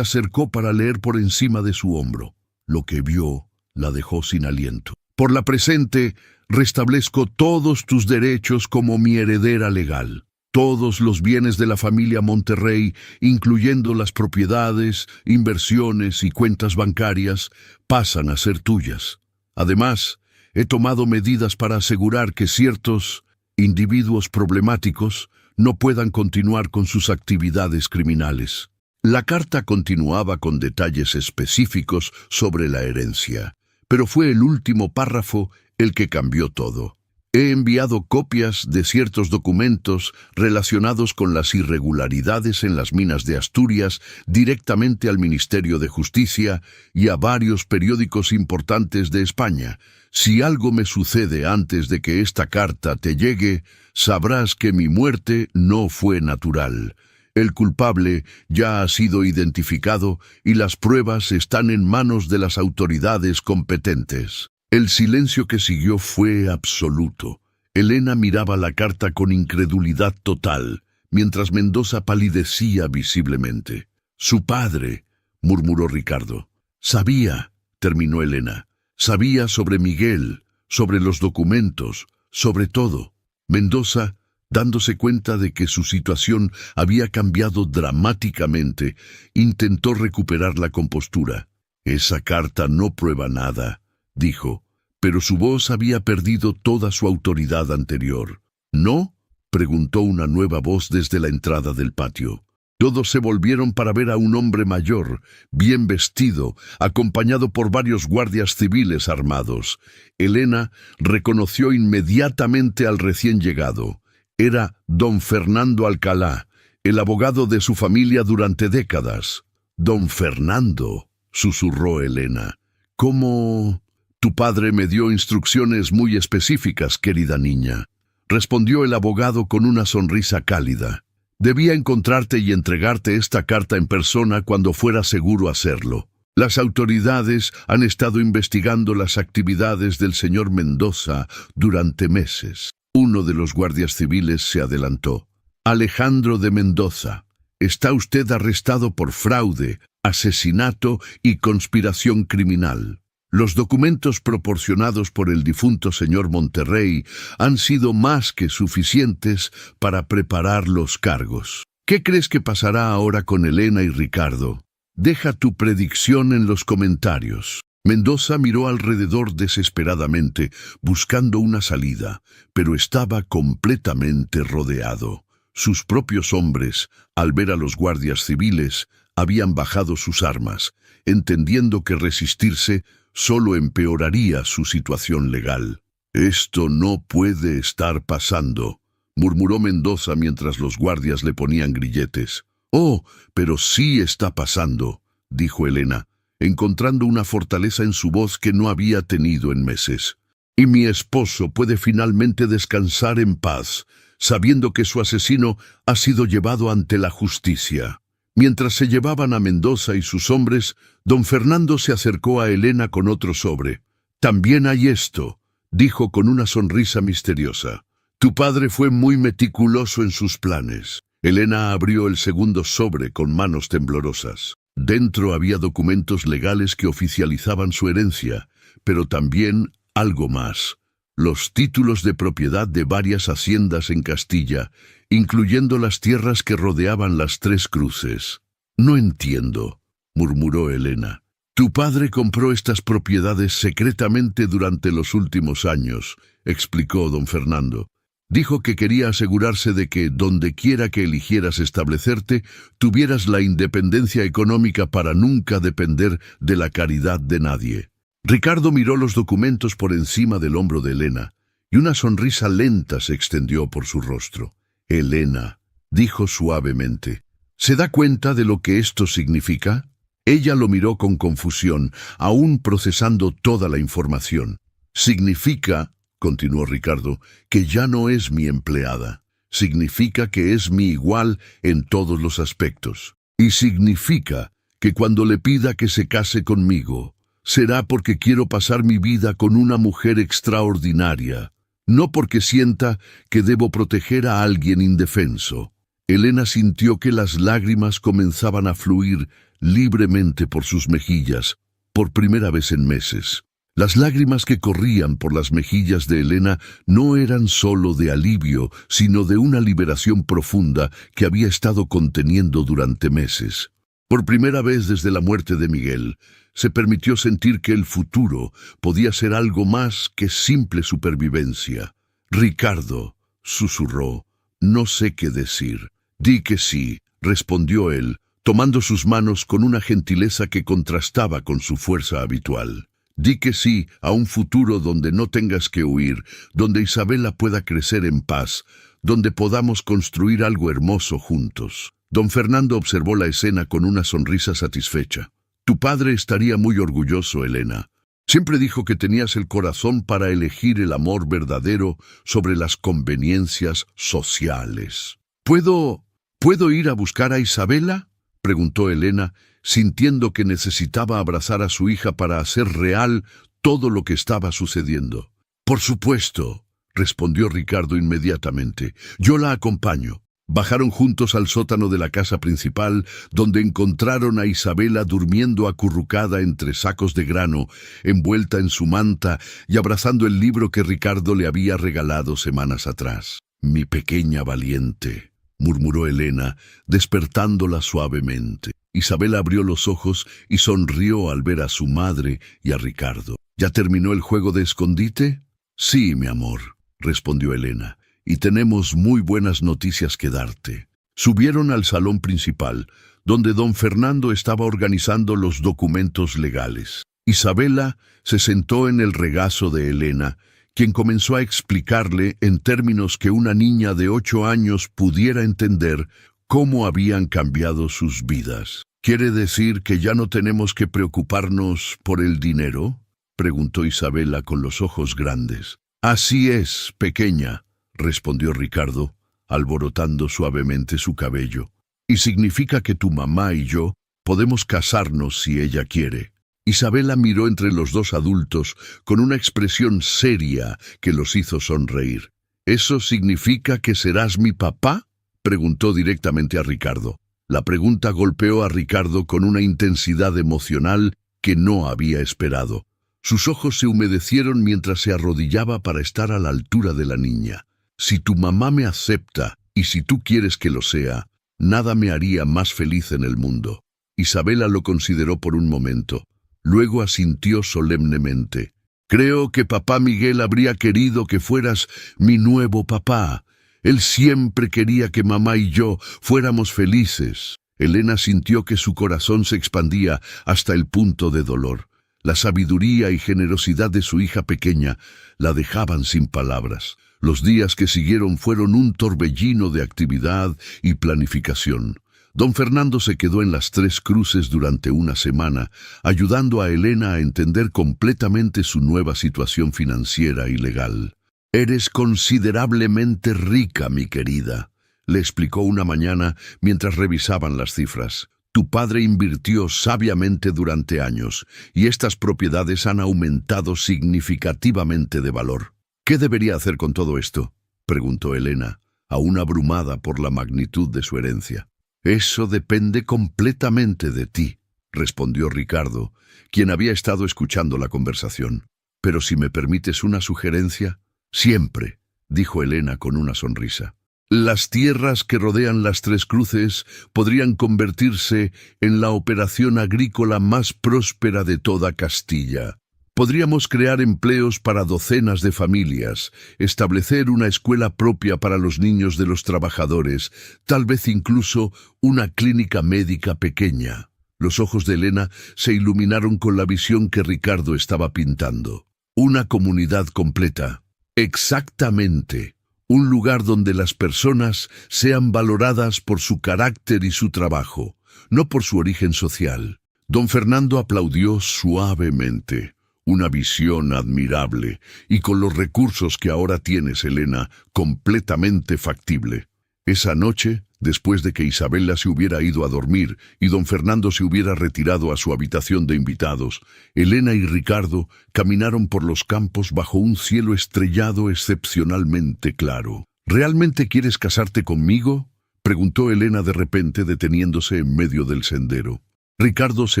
acercó para leer por encima de su hombro. Lo que vio la dejó sin aliento. Por la presente, restablezco todos tus derechos como mi heredera legal. Todos los bienes de la familia Monterrey, incluyendo las propiedades, inversiones y cuentas bancarias, pasan a ser tuyas. Además, he tomado medidas para asegurar que ciertos individuos problemáticos no puedan continuar con sus actividades criminales. La carta continuaba con detalles específicos sobre la herencia, pero fue el último párrafo el que cambió todo. He enviado copias de ciertos documentos relacionados con las irregularidades en las minas de Asturias directamente al Ministerio de Justicia y a varios periódicos importantes de España. Si algo me sucede antes de que esta carta te llegue, sabrás que mi muerte no fue natural. El culpable ya ha sido identificado y las pruebas están en manos de las autoridades competentes. El silencio que siguió fue absoluto. Elena miraba la carta con incredulidad total, mientras Mendoza palidecía visiblemente. «Su padre», murmuró Ricardo. «Sabía», terminó Elena. «Sabía sobre Miguel, sobre los documentos, sobre todo». Mendoza, dándose cuenta de que su situación había cambiado dramáticamente, intentó recuperar la compostura. «Esa carta no prueba nada», dijo, pero su voz había perdido toda su autoridad anterior. «¿No?», preguntó una nueva voz desde la entrada del patio. Todos se volvieron para ver a un hombre mayor, bien vestido, acompañado por varios guardias civiles armados. Elena reconoció inmediatamente al recién llegado. Era don Fernando Alcalá, el abogado de su familia durante décadas. «Don Fernando», susurró Elena. «¿Cómo...?» «Tu padre me dio instrucciones muy específicas, querida niña», respondió el abogado con una sonrisa cálida. «Debía encontrarte y entregarte esta carta en persona cuando fuera seguro hacerlo. Las autoridades han estado investigando las actividades del señor Mendoza durante meses». Uno de los guardias civiles se adelantó. «Alejandro de Mendoza, está usted arrestado por fraude, asesinato y conspiración criminal. Los documentos proporcionados por el difunto señor Monterrey han sido más que suficientes para preparar los cargos. ¿Qué crees que pasará ahora con Elena y Ricardo? Deja tu predicción en los comentarios». Mendoza miró alrededor desesperadamente, buscando una salida, pero estaba completamente rodeado. Sus propios hombres, al ver a los guardias civiles, habían bajado sus armas, entendiendo que resistirse solo empeoraría su situación legal. «Esto no puede estar pasando», murmuró Mendoza mientras los guardias le ponían grilletes. «Oh, pero sí está pasando», dijo Elena, encontrando una fortaleza en su voz que no había tenido en meses. «Y mi esposo puede finalmente descansar en paz, sabiendo que su asesino ha sido llevado ante la justicia». Mientras se llevaban a Mendoza y sus hombres, don Fernando se acercó a Elena con otro sobre. «También hay esto», dijo con una sonrisa misteriosa. «Tu padre fue muy meticuloso en sus planes». Elena abrió el segundo sobre con manos temblorosas. Dentro había documentos legales que oficializaban su herencia, pero también algo más. Los títulos de propiedad de varias haciendas en Castilla, incluyendo las tierras que rodeaban las Tres Cruces. «No entiendo», murmuró Elena. «Tu padre compró estas propiedades secretamente durante los últimos años», explicó don Fernando. «Dijo que quería asegurarse de que, donde quiera que eligieras establecerte, tuvieras la independencia económica para nunca depender de la caridad de nadie». Ricardo miró los documentos por encima del hombro de Elena, y una sonrisa lenta se extendió por su rostro. «Elena», dijo suavemente, «¿se da cuenta de lo que esto significa?» Ella lo miró con confusión, aún procesando toda la información. «Significa», continuó Ricardo, «que ya no es mi empleada». Significa que es mi igual en todos los aspectos. Y significa que cuando le pida que se case conmigo, será porque quiero pasar mi vida con una mujer extraordinaria, no porque sienta que debo proteger a alguien indefenso. Elena sintió que las lágrimas comenzaban a fluir libremente por sus mejillas, por primera vez en meses. Las lágrimas que corrían por las mejillas de Elena no eran solo de alivio, sino de una liberación profunda que había estado conteniendo durante meses. Por primera vez desde la muerte de Miguel, se permitió sentir que el futuro podía ser algo más que simple supervivencia. «Ricardo», susurró, «no sé qué decir». «Di que sí», respondió él, tomando sus manos con una gentileza que contrastaba con su fuerza habitual. «Di que sí a un futuro donde no tengas que huir, donde Isabela pueda crecer en paz, donde podamos construir algo hermoso juntos». Don Fernando observó la escena con una sonrisa satisfecha. «Tu padre estaría muy orgulloso, Elena. Siempre dijo que tenías el corazón para elegir el amor verdadero sobre las conveniencias sociales». ¿Puedo ir a buscar a Isabela?», preguntó Elena, sintiendo que necesitaba abrazar a su hija para hacer real todo lo que estaba sucediendo. «Por supuesto», respondió Ricardo inmediatamente. «Yo la acompaño». Bajaron juntos al sótano de la casa principal, donde encontraron a Isabela durmiendo acurrucada entre sacos de grano, envuelta en su manta y abrazando el libro que Ricardo le había regalado semanas atrás. «Mi pequeña valiente», murmuró Elena, despertándola suavemente. Isabela abrió los ojos y sonrió al ver a su madre y a Ricardo. «¿Ya terminó el juego de escondite?». «Sí, mi amor», respondió Elena, «y tenemos muy buenas noticias que darte». Subieron al salón principal, donde don Fernando estaba organizando los documentos legales. Isabela se sentó en el regazo de Elena, quien comenzó a explicarle en términos que una niña de 8 años pudiera entender cómo habían cambiado sus vidas. «¿Quiere decir que ya no tenemos que preocuparnos por el dinero?», preguntó Isabela con los ojos grandes. «Así es, pequeña», respondió Ricardo, alborotando suavemente su cabello. «Y significa que tu mamá y yo podemos casarnos si ella quiere». Isabela miró entre los dos adultos con una expresión seria que los hizo sonreír. «¿Eso significa que serás mi papá?», preguntó directamente a Ricardo. La pregunta golpeó a Ricardo con una intensidad emocional que no había esperado. Sus ojos se humedecieron mientras se arrodillaba para estar a la altura de la niña. «Si tu mamá me acepta, y si tú quieres que lo sea, nada me haría más feliz en el mundo». Isabela lo consideró por un momento. Luego asintió solemnemente. «Creo que papá Miguel habría querido que fueras mi nuevo papá. Él siempre quería que mamá y yo fuéramos felices». Elena sintió que su corazón se expandía hasta el punto de dolor. La sabiduría y generosidad de su hija pequeña la dejaban sin palabras. Los días que siguieron fueron un torbellino de actividad y planificación. Don Fernando se quedó en las Tres Cruces durante una semana, ayudando a Elena a entender completamente su nueva situación financiera y legal. «Eres considerablemente rica, mi querida», le explicó una mañana mientras revisaban las cifras. «Tu padre invirtió sabiamente durante años, y estas propiedades han aumentado significativamente de valor». «¿Qué debería hacer con todo esto?», preguntó Elena, aún abrumada por la magnitud de su herencia. «Eso depende completamente de ti», respondió Ricardo, quien había estado escuchando la conversación. «Pero si me permites una sugerencia». «Siempre», dijo Elena con una sonrisa. «Las tierras que rodean las Tres Cruces podrían convertirse en la operación agrícola más próspera de toda Castilla. Podríamos crear empleos para docenas de familias, establecer una escuela propia para los niños de los trabajadores, tal vez incluso una clínica médica pequeña». Los ojos de Elena se iluminaron con la visión que Ricardo estaba pintando. «Una comunidad completa». «Exactamente. Un lugar donde las personas sean valoradas por su carácter y su trabajo, no por su origen social». Don Fernando aplaudió suavemente. Una visión admirable, y con los recursos que ahora tienes, Elena, completamente factible. Esa noche, después de que Isabela se hubiera ido a dormir y don Fernando se hubiera retirado a su habitación de invitados, Elena y Ricardo caminaron por los campos bajo un cielo estrellado excepcionalmente claro. ¿Realmente quieres casarte conmigo?, preguntó Elena de repente, deteniéndose en medio del sendero. Ricardo se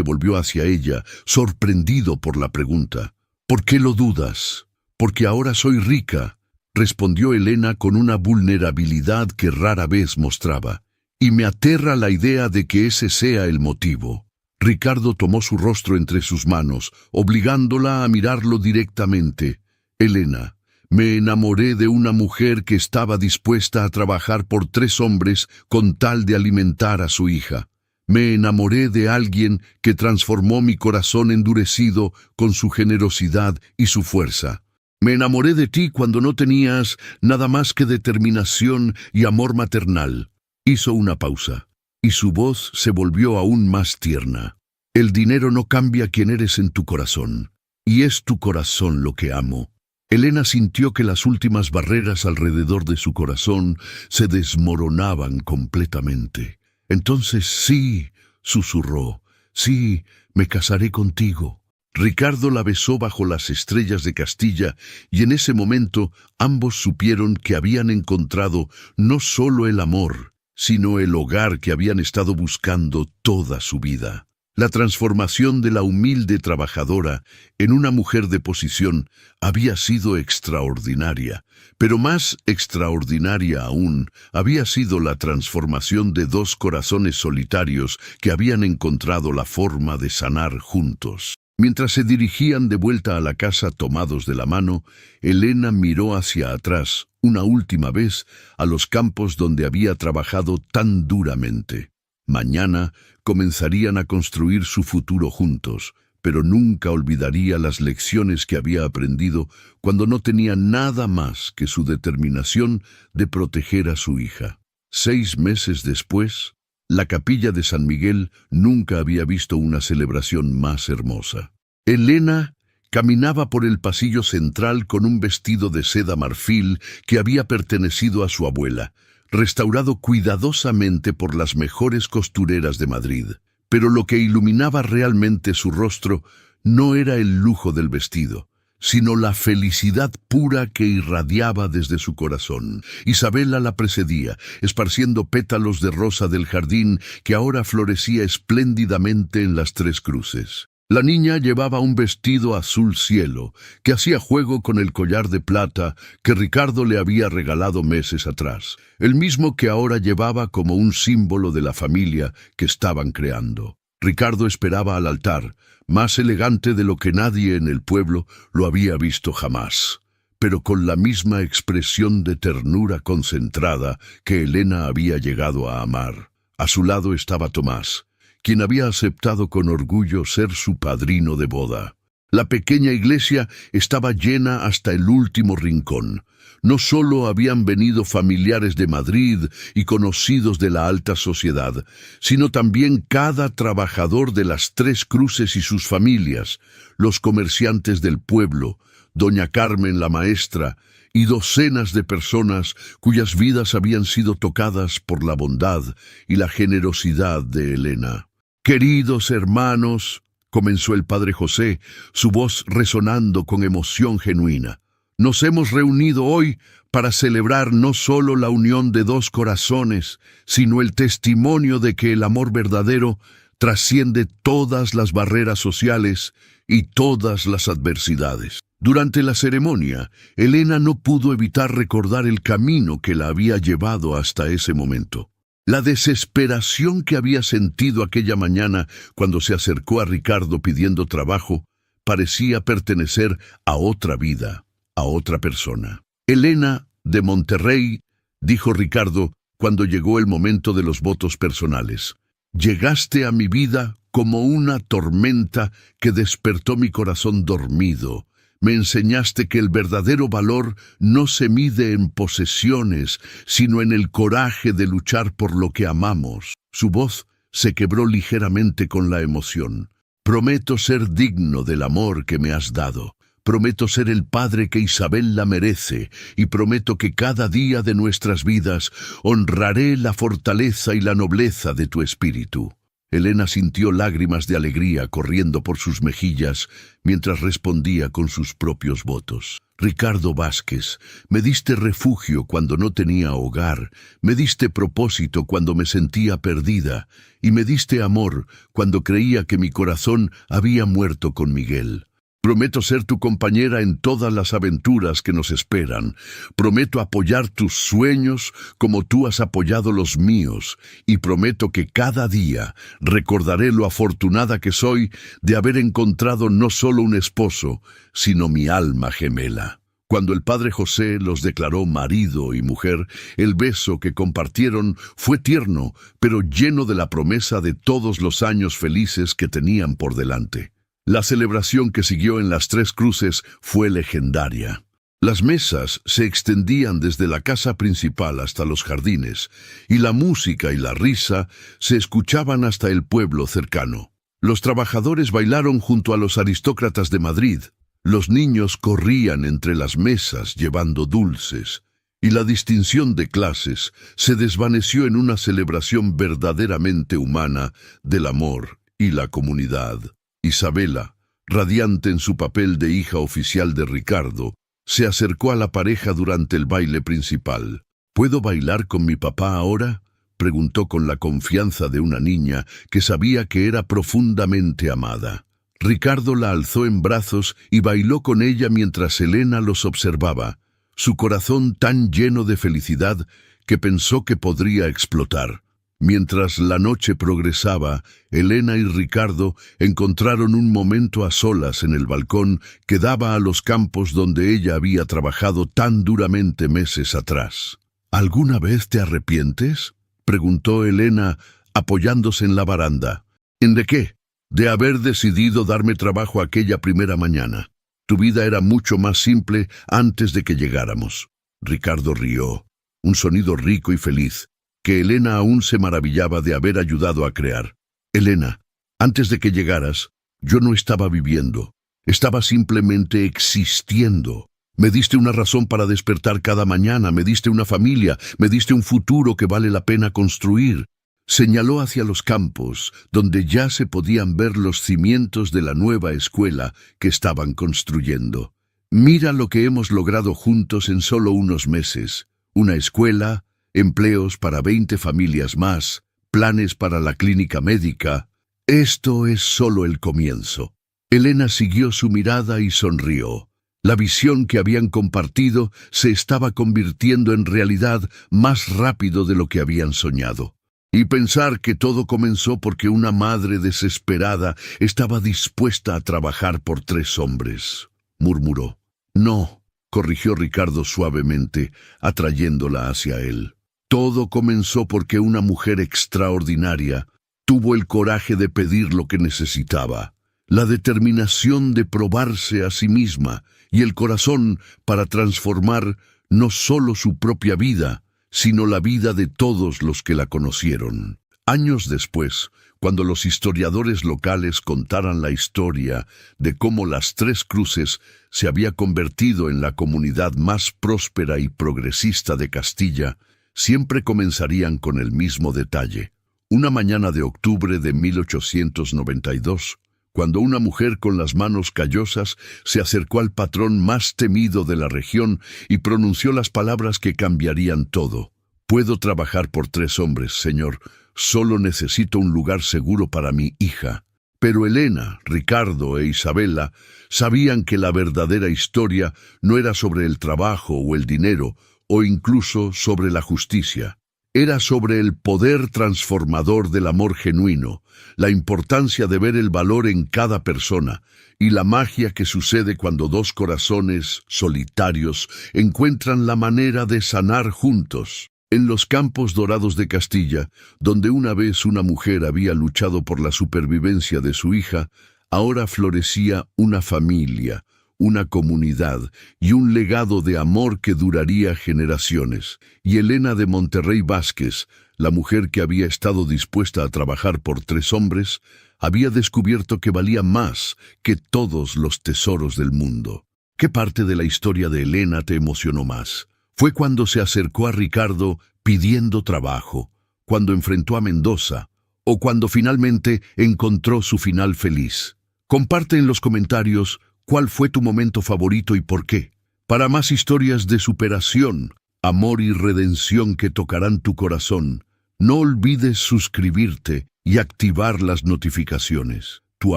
volvió hacia ella, sorprendido por la pregunta. ¿Por qué lo dudas? Porque ahora soy rica, respondió Elena con una vulnerabilidad que rara vez mostraba. Y me aterra la idea de que ese sea el motivo. Ricardo tomó su rostro entre sus manos, obligándola a mirarlo directamente. Elena, me enamoré de una mujer que estaba dispuesta a trabajar por 3 hombres con tal de alimentar a su hija. Me enamoré de alguien que transformó mi corazón endurecido con su generosidad y su fuerza. Me enamoré de ti cuando no tenías nada más que determinación y amor maternal. Hizo una pausa, y su voz se volvió aún más tierna. El dinero no cambia quién eres en tu corazón, y es tu corazón lo que amo. Elena sintió que las últimas barreras alrededor de su corazón se desmoronaban completamente. Entonces sí, susurró, sí, me casaré contigo. Ricardo la besó bajo las estrellas de Castilla, y en ese momento ambos supieron que habían encontrado no solo el amor, sino el hogar que habían estado buscando toda su vida. La transformación de la humilde trabajadora en una mujer de posición había sido extraordinaria, pero más extraordinaria aún había sido la transformación de 2 corazones solitarios que habían encontrado la forma de sanar juntos. Mientras se dirigían de vuelta a la casa tomados de la mano, Elena miró hacia atrás, una última vez, a los campos donde había trabajado tan duramente. Mañana comenzarían a construir su futuro juntos, pero nunca olvidaría las lecciones que había aprendido cuando no tenía nada más que su determinación de proteger a su hija. 6 meses después, la capilla de San Miguel nunca había visto una celebración más hermosa. Elena caminaba por el pasillo central con un vestido de seda marfil que había pertenecido a su abuela, restaurado cuidadosamente por las mejores costureras de Madrid. Pero lo que iluminaba realmente su rostro no era el lujo del vestido, sino la felicidad pura que irradiaba desde su corazón. Isabela la precedía, esparciendo pétalos de rosa del jardín que ahora florecía espléndidamente en las 3 cruces. La niña llevaba un vestido azul cielo, que hacía juego con el collar de plata que Ricardo le había regalado meses atrás, el mismo que ahora llevaba como un símbolo de la familia que estaban creando. Ricardo esperaba al altar, más elegante de lo que nadie en el pueblo lo había visto jamás, pero con la misma expresión de ternura concentrada que Elena había llegado a amar. A su lado estaba Tomás, quien había aceptado con orgullo ser su padrino de boda. La pequeña iglesia estaba llena hasta el último rincón. No solo habían venido familiares de Madrid y conocidos de la alta sociedad, sino también cada trabajador de las 3 cruces y sus familias, los comerciantes del pueblo, doña Carmen la maestra, y docenas de personas cuyas vidas habían sido tocadas por la bondad y la generosidad de Elena. «Queridos hermanos», comenzó el padre José, su voz resonando con emoción genuina, «nos hemos reunido hoy para celebrar no solo la unión de 2 corazones, sino el testimonio de que el amor verdadero trasciende todas las barreras sociales y todas las adversidades». Durante la ceremonia, Elena no pudo evitar recordar el camino que la había llevado hasta ese momento. La desesperación que había sentido aquella mañana cuando se acercó a Ricardo pidiendo trabajo parecía pertenecer a otra vida, a otra persona. «Elena de Monterrey», dijo Ricardo cuando llegó el momento de los votos personales, «llegaste a mi vida como una tormenta que despertó mi corazón dormido. Me enseñaste que el verdadero valor no se mide en posesiones, sino en el coraje de luchar por lo que amamos». Su voz se quebró ligeramente con la emoción. Prometo ser digno del amor que me has dado. Prometo ser el padre que Isabel la merece, y prometo que cada día de nuestras vidas honraré la fortaleza y la nobleza de tu espíritu». Elena sintió lágrimas de alegría corriendo por sus mejillas mientras respondía con sus propios votos. «Ricardo Vázquez, me diste refugio cuando no tenía hogar, me diste propósito cuando me sentía perdida, y me diste amor cuando creía que mi corazón había muerto con Miguel. Prometo ser tu compañera en todas las aventuras que nos esperan. Prometo apoyar tus sueños como tú has apoyado los míos. Y prometo que cada día recordaré lo afortunada que soy de haber encontrado no solo un esposo, sino mi alma gemela». Cuando el padre José los declaró marido y mujer, el beso que compartieron fue tierno, pero lleno de la promesa de todos los años felices que tenían por delante. La celebración que siguió en las Tres Cruces fue legendaria. Las mesas se extendían desde la casa principal hasta los jardines, y la música y la risa se escuchaban hasta el pueblo cercano. Los trabajadores bailaron junto a los aristócratas de Madrid, los niños corrían entre las mesas llevando dulces, y la distinción de clases se desvaneció en una celebración verdaderamente humana del amor y la comunidad. Isabela, radiante en su papel de hija oficial de Ricardo, se acercó a la pareja durante el baile principal. «¿Puedo bailar con mi papá ahora?», preguntó con la confianza de una niña que sabía que era profundamente amada. Ricardo la alzó en brazos y bailó con ella mientras Elena los observaba, su corazón tan lleno de felicidad que pensó que podría explotar. Mientras la noche progresaba, Elena y Ricardo encontraron un momento a solas en el balcón que daba a los campos donde ella había trabajado tan duramente meses atrás. «¿Alguna vez te arrepientes?», preguntó Elena, apoyándose en la baranda. «¿De qué?». «De haber decidido darme trabajo aquella primera mañana. Tu vida era mucho más simple antes de que llegáramos». Ricardo rió, un sonido rico y feliz, que Elena aún se maravillaba de haber ayudado a crear. «Elena, antes de que llegaras, yo no estaba viviendo, estaba simplemente existiendo. Me diste una razón para despertar cada mañana, me diste una familia, me diste un futuro que vale la pena construir». Señaló hacia los campos, donde ya se podían ver los cimientos de la nueva escuela que estaban construyendo. «Mira lo que hemos logrado juntos en solo unos meses. Una escuela, empleos para 20 familias más, planes para la clínica médica. Esto es solo el comienzo». Elena siguió su mirada y sonrió. La visión que habían compartido se estaba convirtiendo en realidad más rápido de lo que habían soñado. «Y pensar que todo comenzó porque una madre desesperada estaba dispuesta a trabajar por 3 hombres», murmuró. «No», corrigió Ricardo suavemente, atrayéndola hacia él. «Todo comenzó porque una mujer extraordinaria tuvo el coraje de pedir lo que necesitaba, la determinación de probarse a sí misma y el corazón para transformar no solo su propia vida, sino la vida de todos los que la conocieron». Años después, cuando los historiadores locales contaran la historia de cómo las Tres Cruces se había convertido en la comunidad más próspera y progresista de Castilla, siempre comenzarían con el mismo detalle. Una mañana de octubre de 1892, cuando una mujer con las manos callosas se acercó al patrón más temido de la región y pronunció las palabras que cambiarían todo. «Puedo trabajar por 3 hombres, señor. Solo necesito un lugar seguro para mi hija». Pero Elena, Ricardo e Isabela sabían que la verdadera historia no era sobre el trabajo o el dinero, o incluso sobre la justicia. Era sobre el poder transformador del amor genuino, la importancia de ver el valor en cada persona y la magia que sucede cuando 2 corazones solitarios encuentran la manera de sanar juntos. En los campos dorados de Castilla, donde una vez una mujer había luchado por la supervivencia de su hija, ahora florecía una familia, una comunidad y un legado de amor que duraría generaciones. Y Elena de Monterrey Vázquez, la mujer que había estado dispuesta a trabajar por 3 hombres, había descubierto que valía más que todos los tesoros del mundo. ¿Qué parte de la historia de Elena te emocionó más? ¿Fue cuando se acercó a Ricardo pidiendo trabajo, cuando enfrentó a Mendoza, o cuando finalmente encontró su final feliz? Comparte en los comentarios cuál fue tu momento favorito y por qué. Para más historias de superación, amor y redención que tocarán tu corazón, no olvides suscribirte y activar las notificaciones. Tu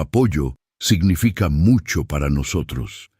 apoyo significa mucho para nosotros.